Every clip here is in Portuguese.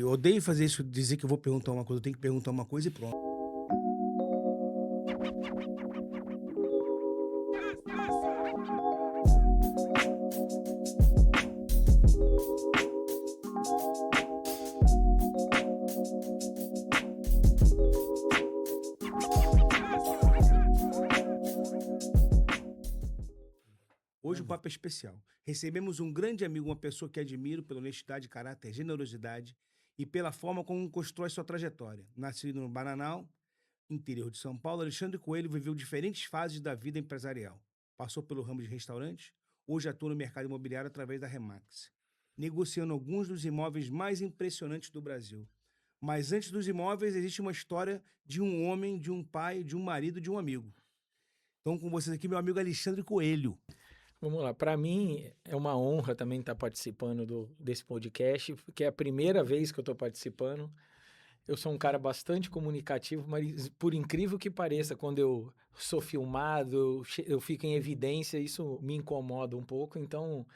Eu odeio fazer isso, dizer que eu vou perguntar uma coisa, eu tenho que perguntar uma coisa e pronto. Hoje o Manda. papo é especial. Recebemos um grande amigo, uma pessoa que admiro pela honestidade, caráter, generosidade e pela forma como constrói sua trajetória. Nascido no Bananal, interior de São Paulo, Alexandre Coelho viveu diferentes fases da vida empresarial. Passou pelo ramo de restaurantes, hoje atua no mercado imobiliário através da Remax, negociando alguns dos imóveis mais impressionantes do Brasil. Mas antes dos imóveis, existe uma história de um homem, de um pai, de um marido, de um amigo. Então, com vocês aqui, meu amigo Alexandre Coelho. Vamos lá. Para mim é uma honra também estar participando desse podcast, porque é a primeira vez que eu estou participando. Eu sou um cara bastante comunicativo, mas por incrível que pareça, quando eu sou filmado, eu fico em evidência, isso me incomoda um pouco. Então,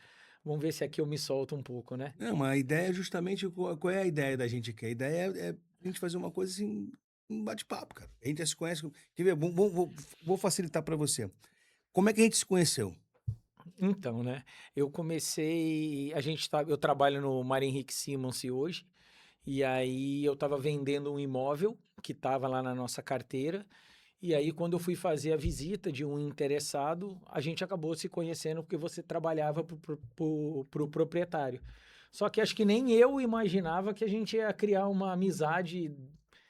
vamos ver se aqui eu me solto um pouco, né? Não, mas a ideia é justamente qual é a ideia da gente aqui? A ideia é a gente fazer uma coisa assim, um bate-papo, cara. A gente já se conhece. Quer ver? Vou facilitar para você. Como é que a gente se conheceu? Então, né? Eu comecei, eu trabalho no Mário Henrique Simons hoje. E aí eu estava vendendo um imóvel que estava lá na nossa carteira. E aí, quando eu fui fazer a visita de um interessado, a gente acabou se conhecendo porque você trabalhava para o proprietário. Só que acho que nem eu imaginava que a gente ia criar uma amizade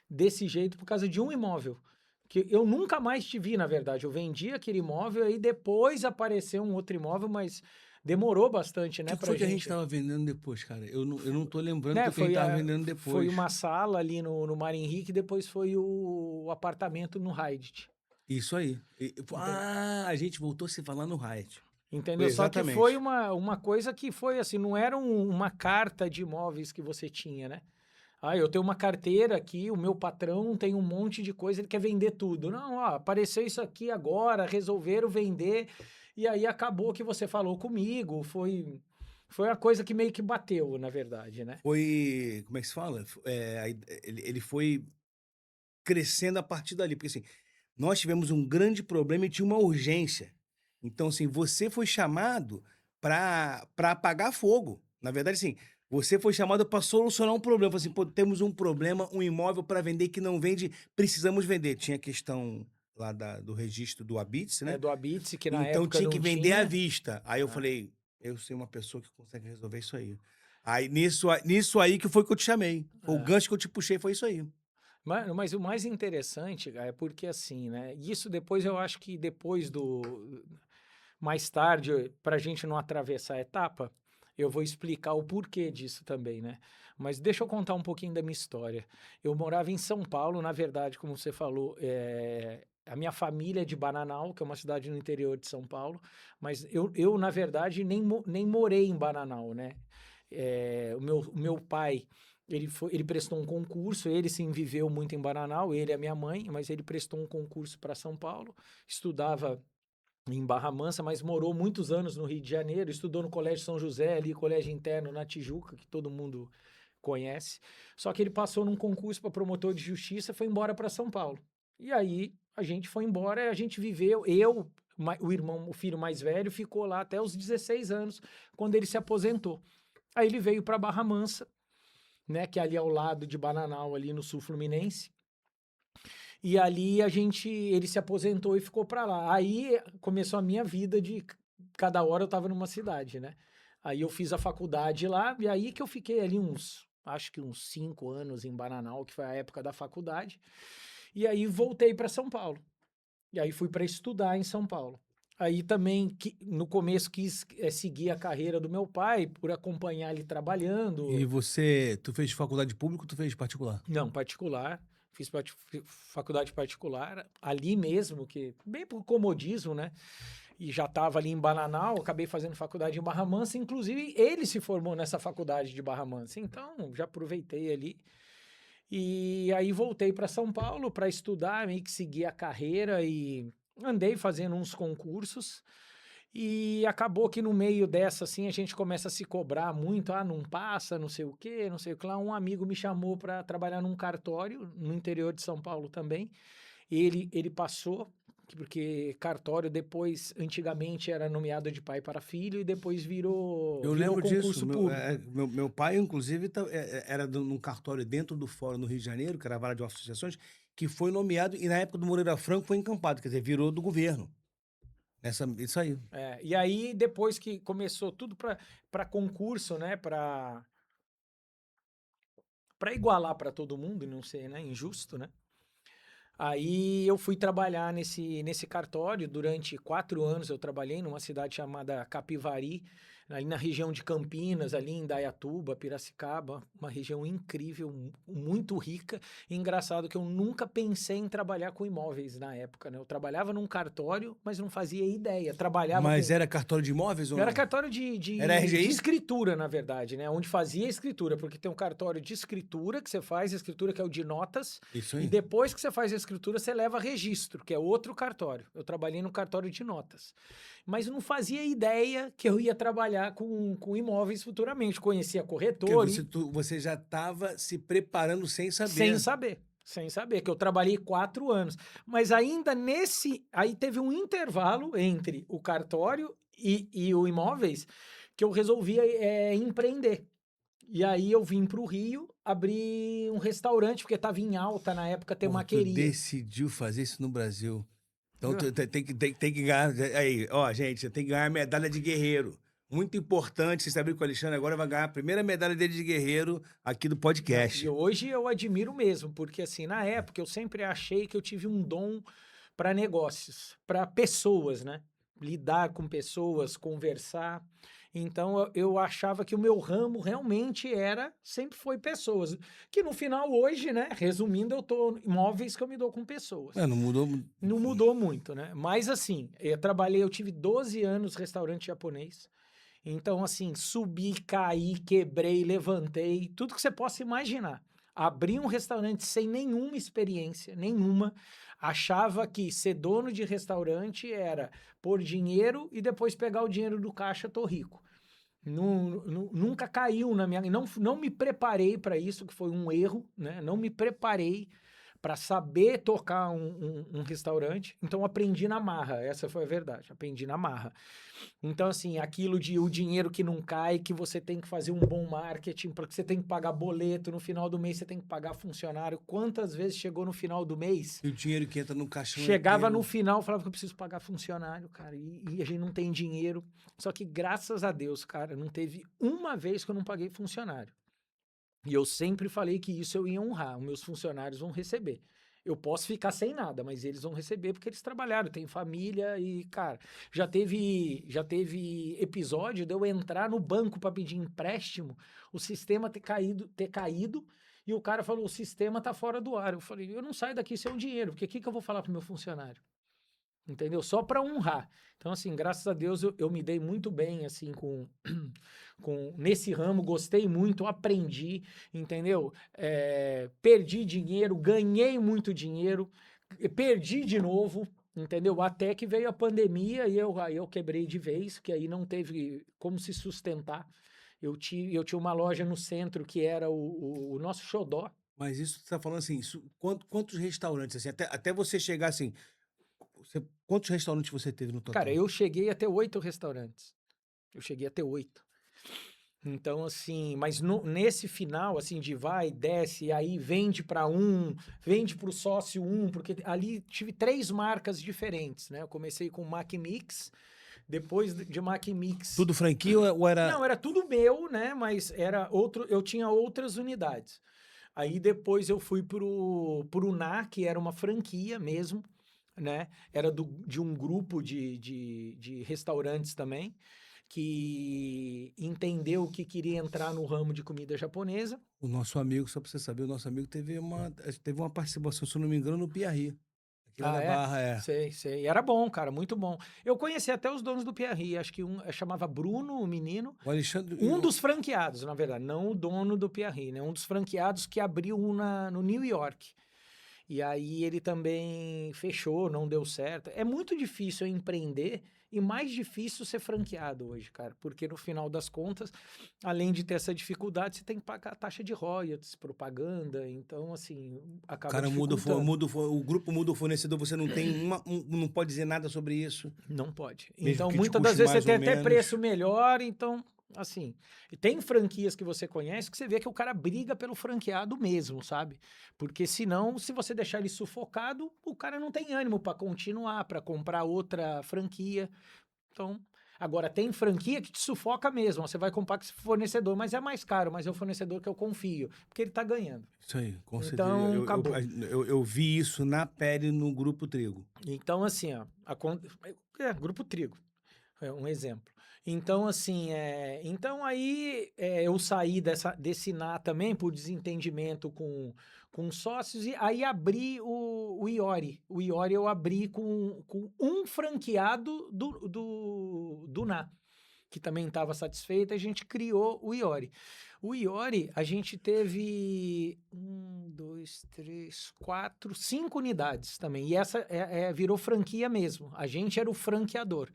desse jeito por causa de um imóvel. Que eu nunca mais te vi, na verdade. Eu vendi aquele imóvel e depois apareceu um outro imóvel, mas demorou bastante, O né, que que pra foi que a gente gente. estava vendendo depois, cara? Eu não tô lembrando Né, do que a gente estava vendendo foi depois. uma sala ali no Mário Henrique, depois foi o apartamento no Hyatt. Isso aí. Entendeu? A gente voltou a se falar no Riot. Foi Entendeu? Só que foi exatamente. uma coisa que foi assim, não era uma carta de imóveis que você tinha, né? Ah, eu tenho uma carteira aqui, o meu patrão tem um monte de coisa, ele quer vender tudo. Não, ó, apareceu isso aqui agora, resolveram vender, e aí acabou que você falou comigo, foi uma coisa que meio que bateu, na verdade, né? Foi. Como é que se fala? Ele foi crescendo a partir dali. Porque assim, nós tivemos um grande problema e tinha uma urgência. Então, assim, você foi chamado para apagar fogo. Na verdade, assim, você foi chamado para solucionar um problema. Falou assim, pô, temos um problema, um imóvel para vender que não vende, precisamos vender. Tinha a questão lá do registro do Habits, É né? do Abitse, que na Então época tinha que não vender à tinha. vista. Aí eu Ah, falei, eu sei uma pessoa que consegue resolver isso aí. Aí nisso aí que foi que eu te chamei. Foi o ah. gancho que eu te puxei, foi isso aí. Mas o mais interessante, cara, é porque assim, né? Isso depois eu acho que depois do. Mais tarde, para a gente não atravessar a etapa, eu vou explicar o porquê disso também, né? Mas deixa eu contar um pouquinho da minha história. Eu morava em São Paulo, na verdade, como você falou, a minha família é de Bananal, que é uma cidade no interior de São Paulo, mas eu na verdade, nem morei em Bananal, né? O meu pai, ele prestou um concurso, ele sim viveu muito em Bananal, ele e a minha mãe, mas ele prestou um concurso para São Paulo, estudava em Barra Mansa, mas morou muitos anos no Rio de Janeiro, estudou no Colégio São José, ali, colégio interno na Tijuca, que todo mundo conhece. Só que ele passou num concurso para promotor de justiça, foi embora para São Paulo. E aí a gente foi embora, e a gente viveu, o irmão, o filho mais velho, ficou lá até os 16 anos, quando ele se aposentou. Aí ele veio para Barra Mansa, né, que é ali ao lado de Bananal, ali no sul fluminense. E ali ele se aposentou e ficou para lá. Aí começou a minha vida de cada hora eu estava numa cidade, né? Aí eu fiz a faculdade lá, e aí que eu fiquei ali acho que uns 5 anos em Bananal, que foi a época da faculdade. E aí voltei para São Paulo. E aí fui para estudar em São Paulo. Aí também, no começo, quis seguir a carreira do meu pai, por acompanhar ele E trabalhando. tu fez faculdade pública ou tu fez particular? Não, particular. Fiz faculdade particular ali mesmo, que bem por comodismo, né? E já estava ali em Bananal, acabei fazendo faculdade em Barra Mansa, inclusive ele se formou nessa faculdade de Barra Mansa. Então, já aproveitei ali. E aí voltei para São Paulo para estudar, meio que seguir a carreira e andei fazendo uns concursos. E acabou que no meio dessa, assim, a gente começa a se cobrar muito, não passa, não sei o quê, não sei o que lá. Um amigo me chamou para trabalhar num cartório, no interior de São Paulo também. Ele passou, porque cartório depois, antigamente, era nomeado de pai para filho e depois virou, Eu virou lembro disso. concurso público. Meu pai, inclusive, era num cartório dentro do Fórum no Rio de Janeiro, que era a vara de associações, que foi nomeado, e na época do Moreira Franco foi encampado, quer dizer, virou do governo. Isso aí. E aí, depois que começou tudo para concurso, né, para igualar para todo mundo e não ser, né, injusto, né? Aí eu fui trabalhar nesse cartório. Durante 4 anos eu trabalhei numa cidade chamada Capivari, ali na região de Campinas, ali em Indaiatuba, Piracicaba, uma região incrível, muito rica. E engraçado que eu nunca pensei em trabalhar com imóveis na época, né? Eu trabalhava num cartório, mas não fazia ideia. Trabalhava Mas com... era cartório de imóveis ou Era não? cartório de Era RGI? escritura, na verdade, né? Onde fazia escritura, porque tem um cartório de escritura que você faz, escritura que é o de notas, Isso e aí. depois que você faz a escritura, você leva registro, que é outro cartório. Eu trabalhei no cartório de notas. Mas eu não fazia ideia que eu ia trabalhar com imóveis futuramente. Conhecia Porque corretor e você já estava se preparando sem sem saber. saber. Sem saber, que eu trabalhei 4 anos. Mas ainda aí teve um intervalo entre o cartório e o imóveis que eu resolvi empreender. E aí eu vim para o Rio, abri um restaurante, porque estava em alta na época ter Porra, tu maqueria. decidiu fazer isso no Brasil. Então Viu? tu tem que ganhar. Aí, ó, gente, você tem que ganhar a medalha de guerreiro. Muito importante. Você sabe que o Alexandre agora vai ganhar a primeira medalha dele de guerreiro aqui do Não, e podcast. hoje eu admiro mesmo, porque assim, na época eu sempre achei que eu tive um dom para negócios, para pessoas, né? Lidar com pessoas, conversar. Então eu achava que o meu ramo realmente sempre foi pessoas. Que no final hoje, né? Resumindo, eu tô em imóveis que eu me dou com pessoas. Não mudou. Não mudou muito, né? Mas assim, eu tive 12 anos restaurante japonês. Então, assim, subi, caí, quebrei, levantei, tudo que você possa imaginar. Abri um restaurante sem nenhuma experiência, nenhuma. Achava que ser dono de restaurante era pôr dinheiro e depois pegar o dinheiro do caixa, tô rico. Nunca caiu na minha. Não me preparei para isso, que foi um erro, né? Não me preparei para saber tocar um restaurante. Então aprendi na marra, essa foi a verdade, aprendi na marra. Então, assim, aquilo de o dinheiro que não cai, que você tem que fazer um bom marketing, porque você tem que pagar boleto, no final do mês você tem que pagar funcionário. Quantas vezes chegou no final do mês? E o dinheiro que entra no caixão Chegava no inteiro. final, falava que eu preciso pagar funcionário, cara, e a gente não tem dinheiro. Só que graças a Deus, cara, não teve uma vez que eu não paguei funcionário. E eu sempre falei que isso eu ia honrar, os meus funcionários vão receber. Eu posso ficar sem nada, mas eles vão receber porque eles trabalharam, têm família e, cara, já teve episódio de eu entrar no banco para pedir empréstimo, o sistema ter caído e o cara falou: "O sistema tá fora do ar". Eu falei: "Eu não saio daqui sem o dinheiro, porque o que que eu vou falar pro meu funcionário?" Entendeu? Só para honrar. Então, assim, graças a Deus eu me dei muito bem, assim, nesse ramo, gostei muito, aprendi, entendeu? Perdi dinheiro, ganhei muito dinheiro, perdi de novo, entendeu? Até que veio a pandemia e aí eu quebrei de vez, que aí não teve como se sustentar. Eu tinha uma loja no centro que era o nosso xodó. Mas isso você tá falando assim, quantos restaurantes, assim, até você chegar assim, quantos restaurantes você teve no Cara, total? eu cheguei a ter 8 restaurantes. Eu cheguei a ter 8. Então, assim, mas nesse final, assim, de vai, desce, aí vende para vende para o sócio porque ali tive 3 marcas diferentes, né? Eu comecei com Mac Mix, depois de Mac Mix. Tudo franquia ou era... Não, era tudo meu, né? Mas eu tinha outras unidades. Aí depois eu fui pro Uná, que era uma franquia mesmo, né? Era de um grupo de restaurantes também, que entendeu que queria entrar no ramo de comida japonesa. O nosso amigo, só pra você saber, o nosso amigo teve uma participação, se eu não me engano, no Piarri. Aqui lá Ah, na é? Barra, é. Sei, sei. Era bom, cara, muito bom. Eu conheci até os donos do Pierre, acho que chamava Bruno, o menino. O Alexandre... Um dos franqueados, na verdade, não o dono do Pierre, né? Um dos franqueados que abriu no New York. E aí ele também fechou, não deu certo. É muito difícil empreender e mais difícil ser franqueado hoje, cara, porque no final das contas, além de ter essa dificuldade, você tem que pagar a taxa de royalties, propaganda, então, assim, O acaba cara dificultando. o grupo muda o fornecedor, você não tem não pode dizer nada sobre isso, Não pode. mesmo Então, que te muitas das custe vezes você mais tem ou até menos. preço melhor, então, assim, e tem franquias que você conhece que você vê que o cara briga pelo franqueado mesmo, sabe? Porque senão, se você deixar ele sufocado, o cara não tem ânimo para continuar, para comprar outra franquia. Então, agora tem franquia que te sufoca mesmo. Você vai comprar com esse fornecedor, mas é mais caro, mas é o fornecedor que eu confio, porque ele tá ganhando. Isso aí, com certeza. Então, acabou. Eu vi isso na pele no Grupo Trigo. Então, assim, ó, Grupo Trigo. É um exemplo. Então, assim, então aí eu saí desse NA também por desentendimento com sócios e aí abri o Iori. O Iori eu abri com um franqueado do NA, que também estava satisfeito, a gente criou o Iori. O Iori, a gente teve 5 unidades também. E essa virou franquia mesmo. A gente era o franqueador.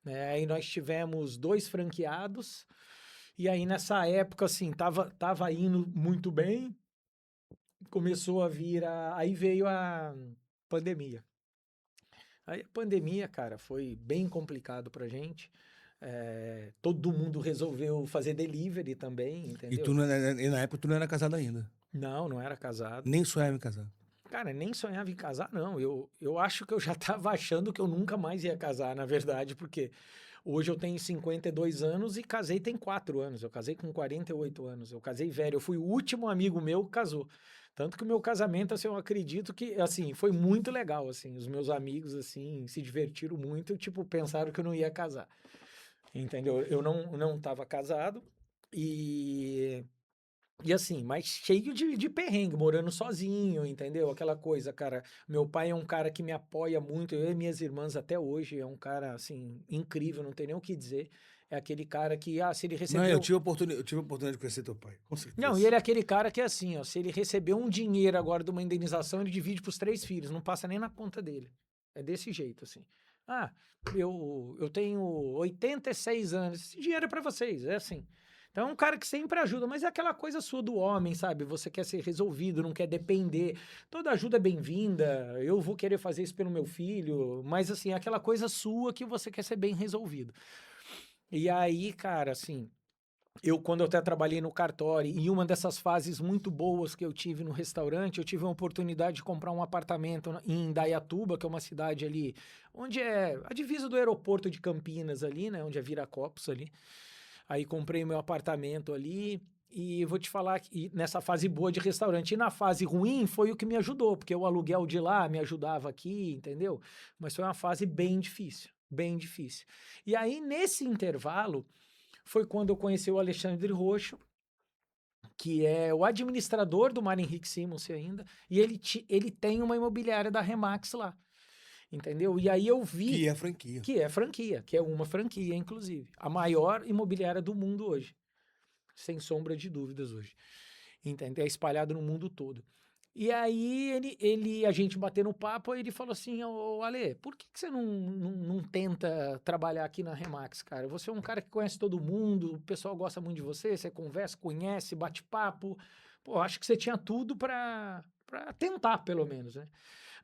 Né? Aí nós tivemos 2 franqueados, e aí nessa época, assim, tava indo muito bem, começou a vir, aí veio a pandemia. Aí a pandemia, cara, foi bem complicado pra gente, todo mundo resolveu fazer delivery também, entendeu? E na época tu não era casado ainda. Não, não era casado. Nem sonhava em casar. Cara, nem sonhava em casar, não. Eu acho que eu já tava achando que eu nunca mais ia casar, na verdade, porque hoje eu tenho 52 anos e casei tem 4 anos. Eu casei com 48 anos. Eu casei velho. Eu fui o último amigo meu que casou. Tanto que o meu casamento, assim, eu acredito que, assim, foi muito legal, assim. Os meus amigos, assim, se divertiram muito, tipo, pensaram que eu não ia casar. Entendeu? Eu não tava casado e assim, mas cheio de perrengue, morando sozinho, entendeu? Aquela coisa, cara. Meu pai é um cara que me apoia muito, eu e minhas irmãs até hoje, é um cara, assim, incrível, não tem nem o que dizer. É aquele cara que, se ele Não, recebeu. eu tive a oportunidade de conhecer teu pai, com Não, e certeza. ele é aquele cara que é assim, ó, se ele receber um dinheiro agora de uma indenização, ele divide pros 3 filhos, não passa nem na conta dele. É desse jeito, assim. Ah, eu tenho 86 anos, esse dinheiro é pra vocês, é assim. Então é um cara que sempre ajuda, mas é aquela coisa sua do homem, sabe? Você quer ser resolvido, não quer depender. Toda ajuda é bem-vinda, eu vou querer fazer isso pelo meu filho, mas assim, é aquela coisa sua que você quer ser bem resolvido. E aí, cara, assim, quando eu até trabalhei no cartório, em uma dessas fases muito boas que eu tive no restaurante, eu tive a oportunidade de comprar um apartamento em Indaiatuba, que é uma cidade ali, onde é a divisa do aeroporto de Campinas ali, né, onde é Viracopos ali. Aí comprei meu apartamento ali e vou te falar que nessa fase boa de restaurante. E na fase ruim foi o que me ajudou, porque o aluguel de lá me ajudava aqui, entendeu? Mas foi uma fase bem difícil, bem difícil. E aí, nesse intervalo, foi quando eu conheci o Alexandre Roxo, que é o administrador do Mar Henrique Simons ainda, e ele tem uma imobiliária da Remax lá, entendeu? E aí eu vi Que é franquia. que é franquia, que é uma franquia, inclusive, a maior imobiliária do mundo hoje, sem sombra de dúvidas hoje, entendeu? É espalhado no mundo todo. E aí a gente batendo papo, aí ele falou assim, ô Ale, por que você não tenta trabalhar aqui na Remax, cara? Você é um cara que conhece todo mundo, o pessoal gosta muito de você, você conversa, conhece, bate papo. Pô, acho que você tinha tudo pra tentar, pelo menos, né?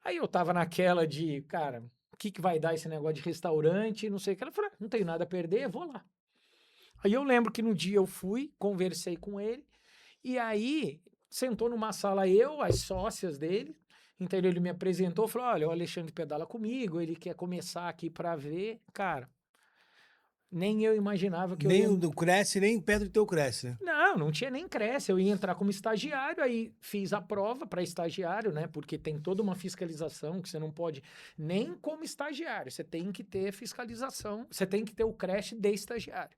Aí eu tava naquela de, cara, o que vai dar esse negócio de restaurante, não sei o que. Ela falou, não tenho nada a perder, vou lá. Aí eu lembro que no dia eu fui, conversei com ele, e aí sentou numa sala eu, as sócias dele, entendeu? Ele me apresentou, falou: olha, o Alexandre pedala comigo, ele quer começar aqui para ver. Cara, nem eu imaginava que eu Nem ia. o do cresce, nem perto do teu cresce, né? Não tinha nem cresce. Eu ia entrar como estagiário, aí fiz a prova para estagiário, né? Porque tem toda uma fiscalização que você não pode nem como estagiário, você tem que ter fiscalização, você tem que ter o creche de estagiário.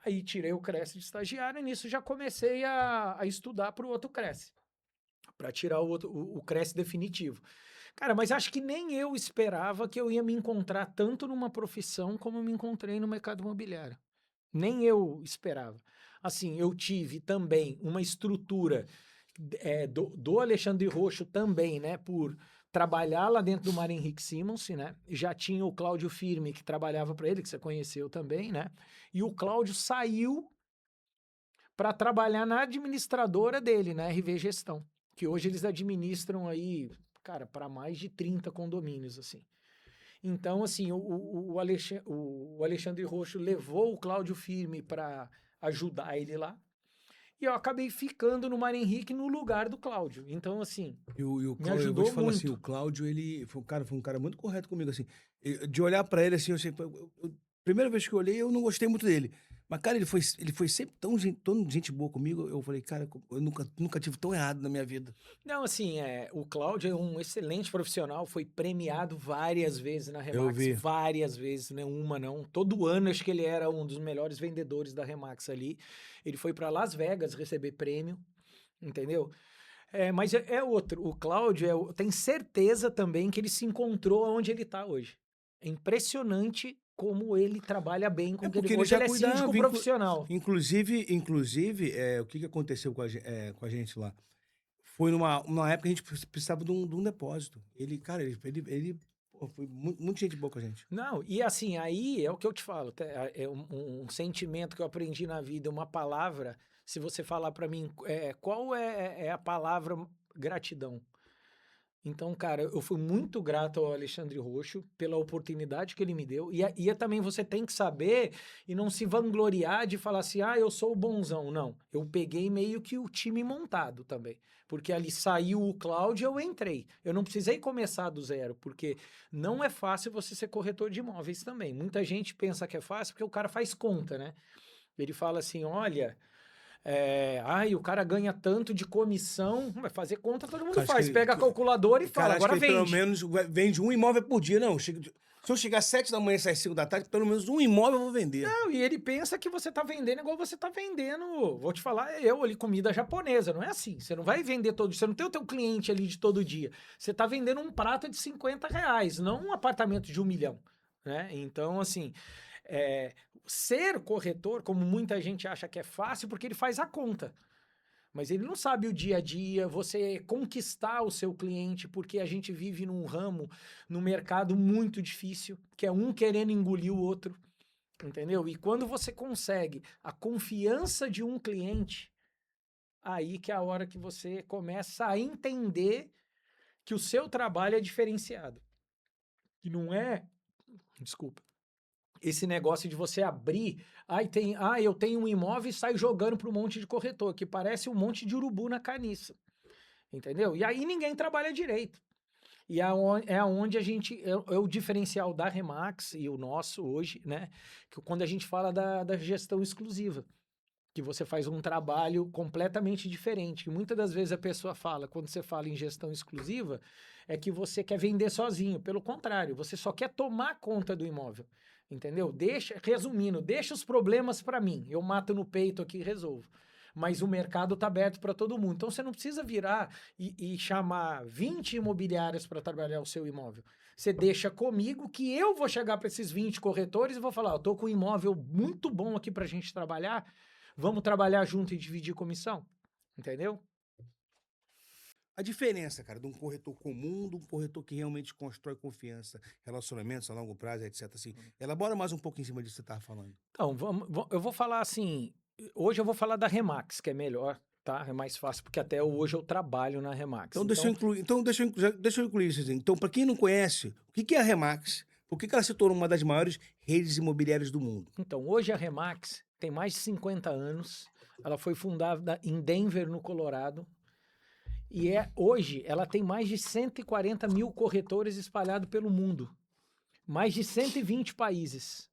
Aí tirei o Cresce de estagiário e nisso já comecei a estudar para o outro Cresce, para tirar o Cresce definitivo. Cara, mas acho que nem eu esperava que eu ia me encontrar tanto numa profissão como eu me encontrei no mercado imobiliário. Nem eu esperava. Assim, eu tive também uma estrutura do Alexandre Roxo também, né? trabalhar lá dentro do Mário Henrique Simonsen, né? Já tinha o Cláudio Firme, que trabalhava para ele, que você conheceu também, né? E o Cláudio saiu para trabalhar na administradora dele, na RV Gestão, que hoje eles administram aí, cara, para mais de 30 condomínios, assim. Então, assim, o Alexandre Roxo levou o Cláudio Firme para ajudar ele lá, e eu acabei ficando no Mário Henrique no lugar do Cláudio. Então, assim, E o me Cláudio, eu vou te ajudou falar assim, o muito. Cláudio, ele foi um cara muito correto comigo, assim. De olhar pra ele, assim, eu sempre, primeira vez que eu olhei, eu não gostei muito dele. Mas, cara, ele foi sempre tão gente boa comigo. Eu falei, cara, eu nunca tive tão errado na minha vida. Não, assim, o Cláudio é um excelente profissional, foi premiado várias vezes na Eu Remax, vi. várias vezes, né? Uma não. Todo ano acho que ele era um dos melhores vendedores da Remax ali. Ele foi para Las Vegas receber prêmio, entendeu? Mas é outro. O Cláudio, tem certeza também que ele se encontrou onde ele está hoje. É impressionante como ele trabalha bem com É o que ele... porque ele Hoje já ele é síndico cuidava, profissional. inclusive, o que aconteceu com a gente lá? Foi numa época que a gente precisava de um depósito. Ele, cara, pô, foi muito gente boa com a gente. Não, e assim, aí é o que eu te falo, é um sentimento que eu aprendi na vida, uma palavra, se você falar pra mim, qual é a palavra gratidão? Então, cara, eu fui muito grato ao Alexandre Roxo pela oportunidade que ele me deu. E também você tem que saber e não se vangloriar de falar assim, ah, eu sou o bonzão. Não, eu peguei meio que o time montado também. Porque ali saiu o Cláudio e eu entrei. Eu não precisei começar do zero, porque não é fácil você ser corretor de imóveis também. Muita gente pensa que é fácil porque o cara faz conta, né? Ele fala assim, olha... o cara ganha tanto de comissão, vai fazer conta, todo mundo Cara, acho faz. que, Pega a calculadora e fala, cara, acho que agora ele pelo vende. menos vende um imóvel por dia. Não, se eu chegar às 7 da manhã e sair 5 da tarde, pelo menos um imóvel eu vou vender. Não, e ele pensa que você tá vendendo igual você tá vendendo. Vou te falar, eu ali, comida japonesa. Não é assim. Você não vai vender todo dia. Você não tem o teu cliente ali de todo dia. Você tá vendendo um prato de R$ 50, não um apartamento de 1 milhão. Né? Então, assim, ser corretor, como muita gente acha que é fácil, porque ele faz a conta. Mas ele não sabe o dia a dia, você conquistar o seu cliente, porque a gente vive num ramo, num mercado muito difícil, que é um querendo engolir o outro, entendeu? E quando você consegue a confiança de um cliente, aí que é a hora que você começa a entender que o seu trabalho é diferenciado. Que não é, desculpa, esse negócio de você abrir, eu tenho um imóvel e saio jogando para um monte de corretor, que parece um monte de urubu na caniça. Entendeu? E aí ninguém trabalha direito. E é onde a gente. É o diferencial da Remax e o nosso hoje, né? Que quando a gente fala da gestão exclusiva. Que você faz um trabalho completamente diferente. E muitas das vezes a pessoa fala, quando você fala em gestão exclusiva, é que você quer vender sozinho. Pelo contrário, você só quer tomar conta do imóvel. Entendeu? Resumindo, deixa os problemas para mim. Eu mato no peito aqui e resolvo. Mas o mercado está aberto para todo mundo. Então você não precisa virar e chamar 20 imobiliárias para trabalhar o seu imóvel. Você deixa comigo que eu vou chegar para esses 20 corretores e vou falar: eu estou com um imóvel muito bom aqui para a gente trabalhar. Vamos trabalhar junto e dividir comissão? Entendeu? A diferença, cara, de um corretor comum, de um corretor que realmente constrói confiança, relacionamentos a longo prazo, etc. Assim, elabora mais um pouco em cima disso que você estava falando. Então, eu vou falar assim. Hoje eu vou falar da Remax, que é melhor, tá? É mais fácil, porque até hoje eu trabalho na Remax. Então, deixa eu incluir isso. Assim. Então, para quem não conhece, o que é a Remax? Por que ela se tornou uma das maiores redes imobiliárias do mundo? Então, hoje a Remax tem mais de 50 anos. Ela foi fundada em Denver, no Colorado. E hoje ela tem mais de 140 mil corretores espalhados pelo mundo. Mais de 120 países.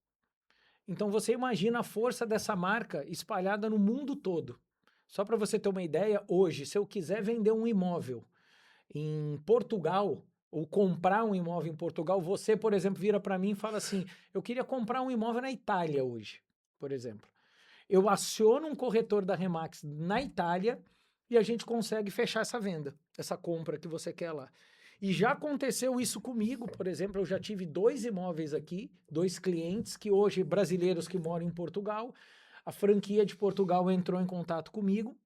Então você imagina a força dessa marca espalhada no mundo todo. Só para você ter uma ideia, hoje, se eu quiser vender um imóvel em Portugal, ou comprar um imóvel em Portugal, você, por exemplo, vira para mim e fala assim: eu queria comprar um imóvel na Itália hoje, por exemplo. Eu aciono um corretor da Remax na Itália e a gente consegue fechar essa venda, essa compra que você quer lá. E já aconteceu isso comigo, por exemplo, eu já tive 2 imóveis aqui, 2 clientes que hoje, brasileiros que moram em Portugal, a franquia de Portugal entrou em contato comigo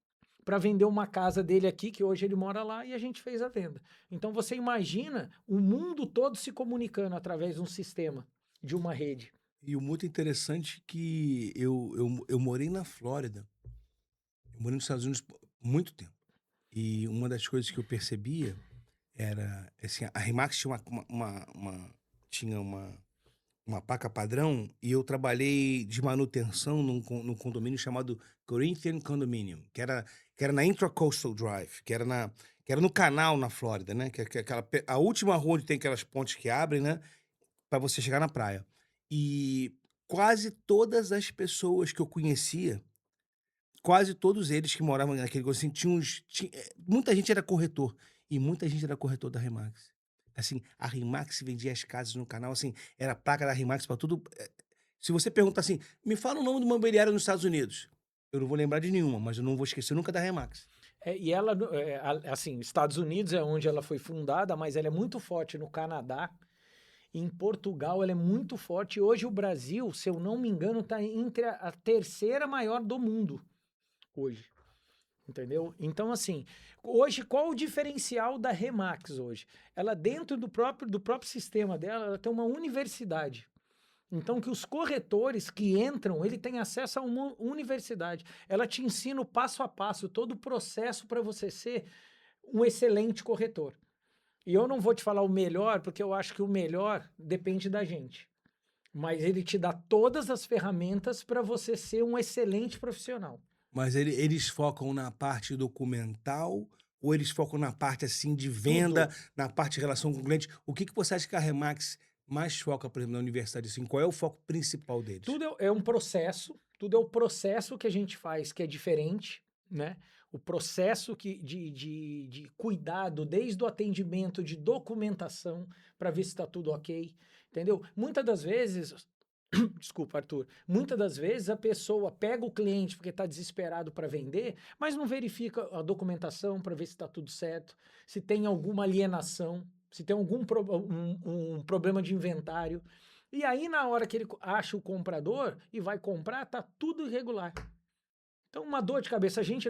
para vender uma casa dele aqui, que hoje ele mora lá, e a gente fez a venda. Então você imagina o mundo todo se comunicando através de um sistema, de uma rede. E o muito interessante que eu morei na Flórida, eu morei nos Estados Unidos por muito tempo. E uma das coisas que eu percebia era, assim, a Remax tinha tinha uma placa padrão e eu trabalhei de manutenção num condomínio chamado Corinthian Condominium, que era na Intracoastal Drive, que era no canal na Flórida, né? Que é a última rua onde tem aquelas pontes que abrem, né? Para você chegar na praia. E quase todas as pessoas que eu conhecia, quase todos eles que moravam naquele assim, muita gente era corretor, e muita gente era corretor da Remax. Assim, a Remax vendia as casas no canal, assim, era placa da Remax para tudo. Se você pergunta assim: "Me fala o nome do imobiliário nos Estados Unidos", eu não vou lembrar de nenhuma, mas eu não vou esquecer nunca da Remax. E ela, assim, Estados Unidos é onde ela foi fundada, mas ela é muito forte no Canadá. Em Portugal, ela é muito forte. Hoje, o Brasil, se eu não me engano, está entre a terceira maior do mundo. Hoje. Entendeu? Então, assim, hoje, qual o diferencial da Remax hoje? Ela, dentro do próprio sistema dela, ela tem uma universidade. Então, que os corretores que entram, ele tem acesso a uma universidade. Ela te ensina o passo a passo, todo o processo para você ser um excelente corretor. E eu não vou te falar o melhor, porque eu acho que o melhor depende da gente. Mas ele te dá todas as ferramentas para você ser um excelente profissional. Mas eles focam na parte documental ou eles focam na parte, assim, de venda, Tudo. na parte de relação com o cliente? O que que você acha que a Remax mais foca, por exemplo, na universidade, assim, qual é o foco principal deles? Tudo é um processo, tudo é o processo que a gente faz que é diferente, né? O processo de cuidado, desde o atendimento, de documentação, para ver se está tudo ok, entendeu? Muitas das vezes, desculpa, Arthur, muitas das vezes a pessoa pega o cliente porque está desesperado para vender, mas não verifica a documentação para ver se está tudo certo, se tem alguma alienação, se tem um problema de inventário. E aí, na hora que ele acha o comprador e vai comprar, tá tudo irregular. Então, uma dor de cabeça, a Aí gente.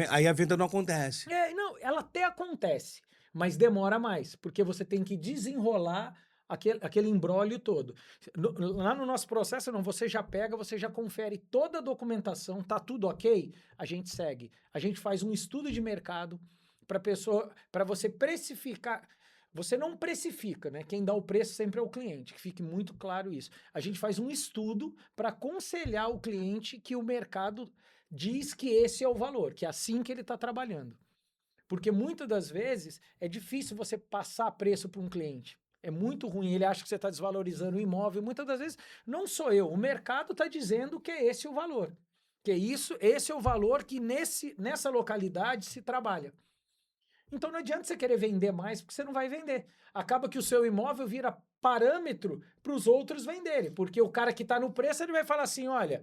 aí a venda não acontece. Não, ela até acontece, mas demora mais, porque você tem que desenrolar aquele imbróglio todo. Lá no nosso processo, não, você já pega, você já confere toda a documentação, tá tudo ok? A gente segue. A gente faz um estudo de mercado para você precificar. Você não precifica, né? Quem dá o preço sempre é o cliente, que fique muito claro isso. A gente faz um estudo para aconselhar o cliente que o mercado diz que esse é o valor, que é assim que ele está trabalhando. Porque muitas das vezes é difícil você passar preço para um cliente. É muito ruim, ele acha que você está desvalorizando o imóvel. Muitas das vezes não sou eu, o mercado está dizendo que é esse o valor. Que é isso, esse é o valor que nessa localidade se trabalha. Então não adianta você querer vender mais, porque você não vai vender. Acaba que o seu imóvel vira parâmetro para os outros venderem, porque o cara que está no preço, ele vai falar assim, olha,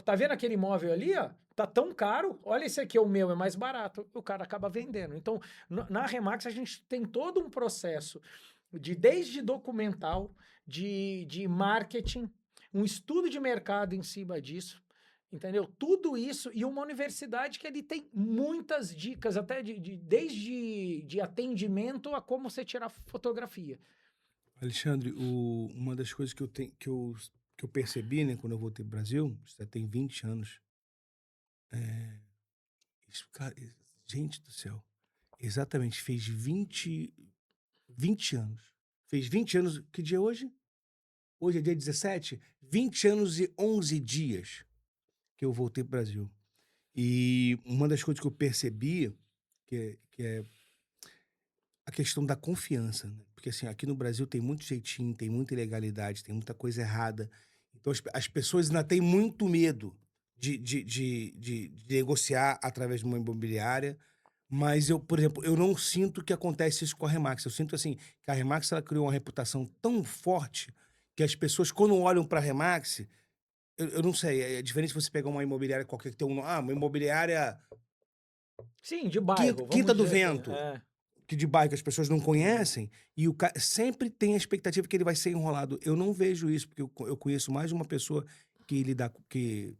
tá vendo aquele imóvel ali, ó? Tá tão caro, olha esse aqui é o meu, é mais barato. O cara acaba vendendo. Então, na Remax a gente tem todo um processo desde documental, de marketing, um estudo de mercado em cima disso, entendeu? Tudo isso e uma universidade que ele tem muitas dicas, até desde de atendimento a como você tirar fotografia. Alexandre, uma das coisas que eu percebi, né, quando eu voltei pro Brasil, isso já tem 20 anos, é, isso, cara, gente do céu, exatamente, fez 20 anos. Fez 20 anos, que dia é hoje? Hoje é dia 17. 20 anos e 11 dias que eu voltei pro Brasil. E uma das coisas que eu percebi, que é a questão da confiança, né? Porque assim, aqui no Brasil tem muito jeitinho, tem muita ilegalidade, tem muita coisa errada. Então as pessoas ainda têm muito medo de negociar através de uma imobiliária. Mas eu, por exemplo, eu não sinto que acontece isso com a Remax. Eu sinto assim, que a Remax ela criou uma reputação tão forte que as pessoas, quando olham para a Remax, eu não sei, é diferente se você pegar uma imobiliária qualquer que tem uma imobiliária Sim, de bairro, vamos Quinta do dizer assim. Vento, que de bairro que as pessoas não conhecem, e sempre tem a expectativa que ele vai ser enrolado. Eu não vejo isso, porque eu conheço mais de uma pessoa que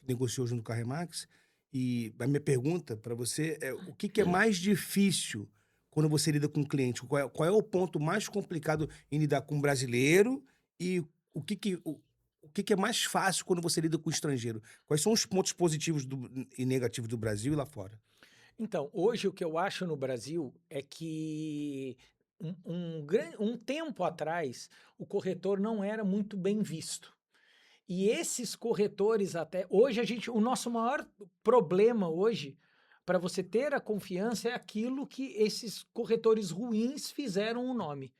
negociou junto com a Remax, E a minha pergunta para você é o que que é mais difícil quando você lida com o cliente? Qual é o ponto mais complicado em lidar com o brasileiro e o que que é mais fácil quando você lida com o estrangeiro? Quais são os pontos positivos e negativos do Brasil e lá fora? Então, hoje o que eu acho no Brasil é que um tempo atrás o corretor não era muito bem visto. E esses corretores até hoje o nosso maior problema hoje para você ter a confiança é aquilo que esses corretores ruins fizeram o nome.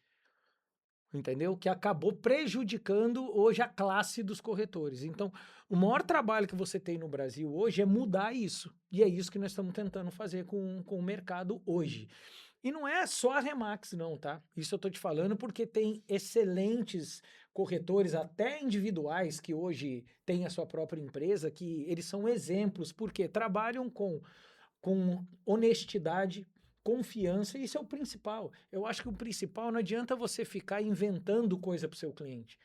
Entendeu? Que acabou prejudicando hoje a classe dos corretores. Então, o maior trabalho que você tem no Brasil hoje é mudar isso. E é isso que nós estamos tentando fazer com o mercado hoje. E não é só a Remax, não, tá? Isso eu tô te falando porque tem excelentes corretores, até individuais, que hoje têm a sua própria empresa, que eles são exemplos, porque trabalham com honestidade, confiança, e isso é o principal. Eu acho que o principal não adianta você ficar inventando coisa para o seu cliente.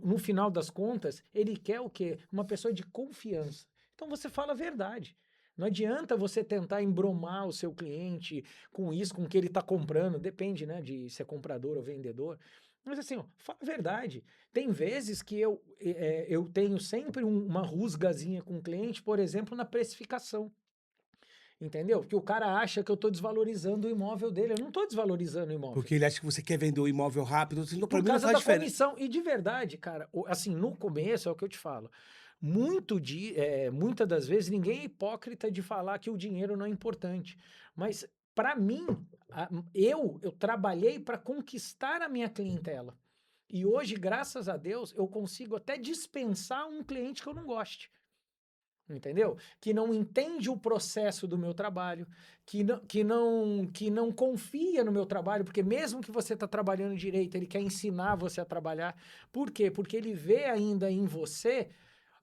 No final das contas, ele quer o quê? Uma pessoa de confiança. Então você fala a verdade. Não adianta você tentar embromar o seu cliente com isso, com o que ele está comprando, depende, né, de se é comprador ou vendedor. Mas assim, ó, fala a verdade. Tem vezes que eu tenho sempre uma rusgazinha com o cliente, por exemplo, na precificação. Entendeu? Porque o cara acha que eu estou desvalorizando o imóvel dele. Eu não estou desvalorizando o imóvel. Porque ele acha que você quer vender o imóvel rápido, assim, para Por mim não causa faz da diferença. comissão. E de verdade, cara, assim, no começo é o que eu te falo. Muitas das vezes ninguém é hipócrita de falar que o dinheiro não é importante. Mas para mim, eu trabalhei para conquistar a minha clientela. E hoje, graças a Deus, eu consigo até dispensar um cliente que eu não goste. Entendeu? Que não entende o processo do meu trabalho, que não confia no meu trabalho, porque mesmo que você está trabalhando direito, ele quer ensinar você a trabalhar. Por quê? Porque ele vê ainda em você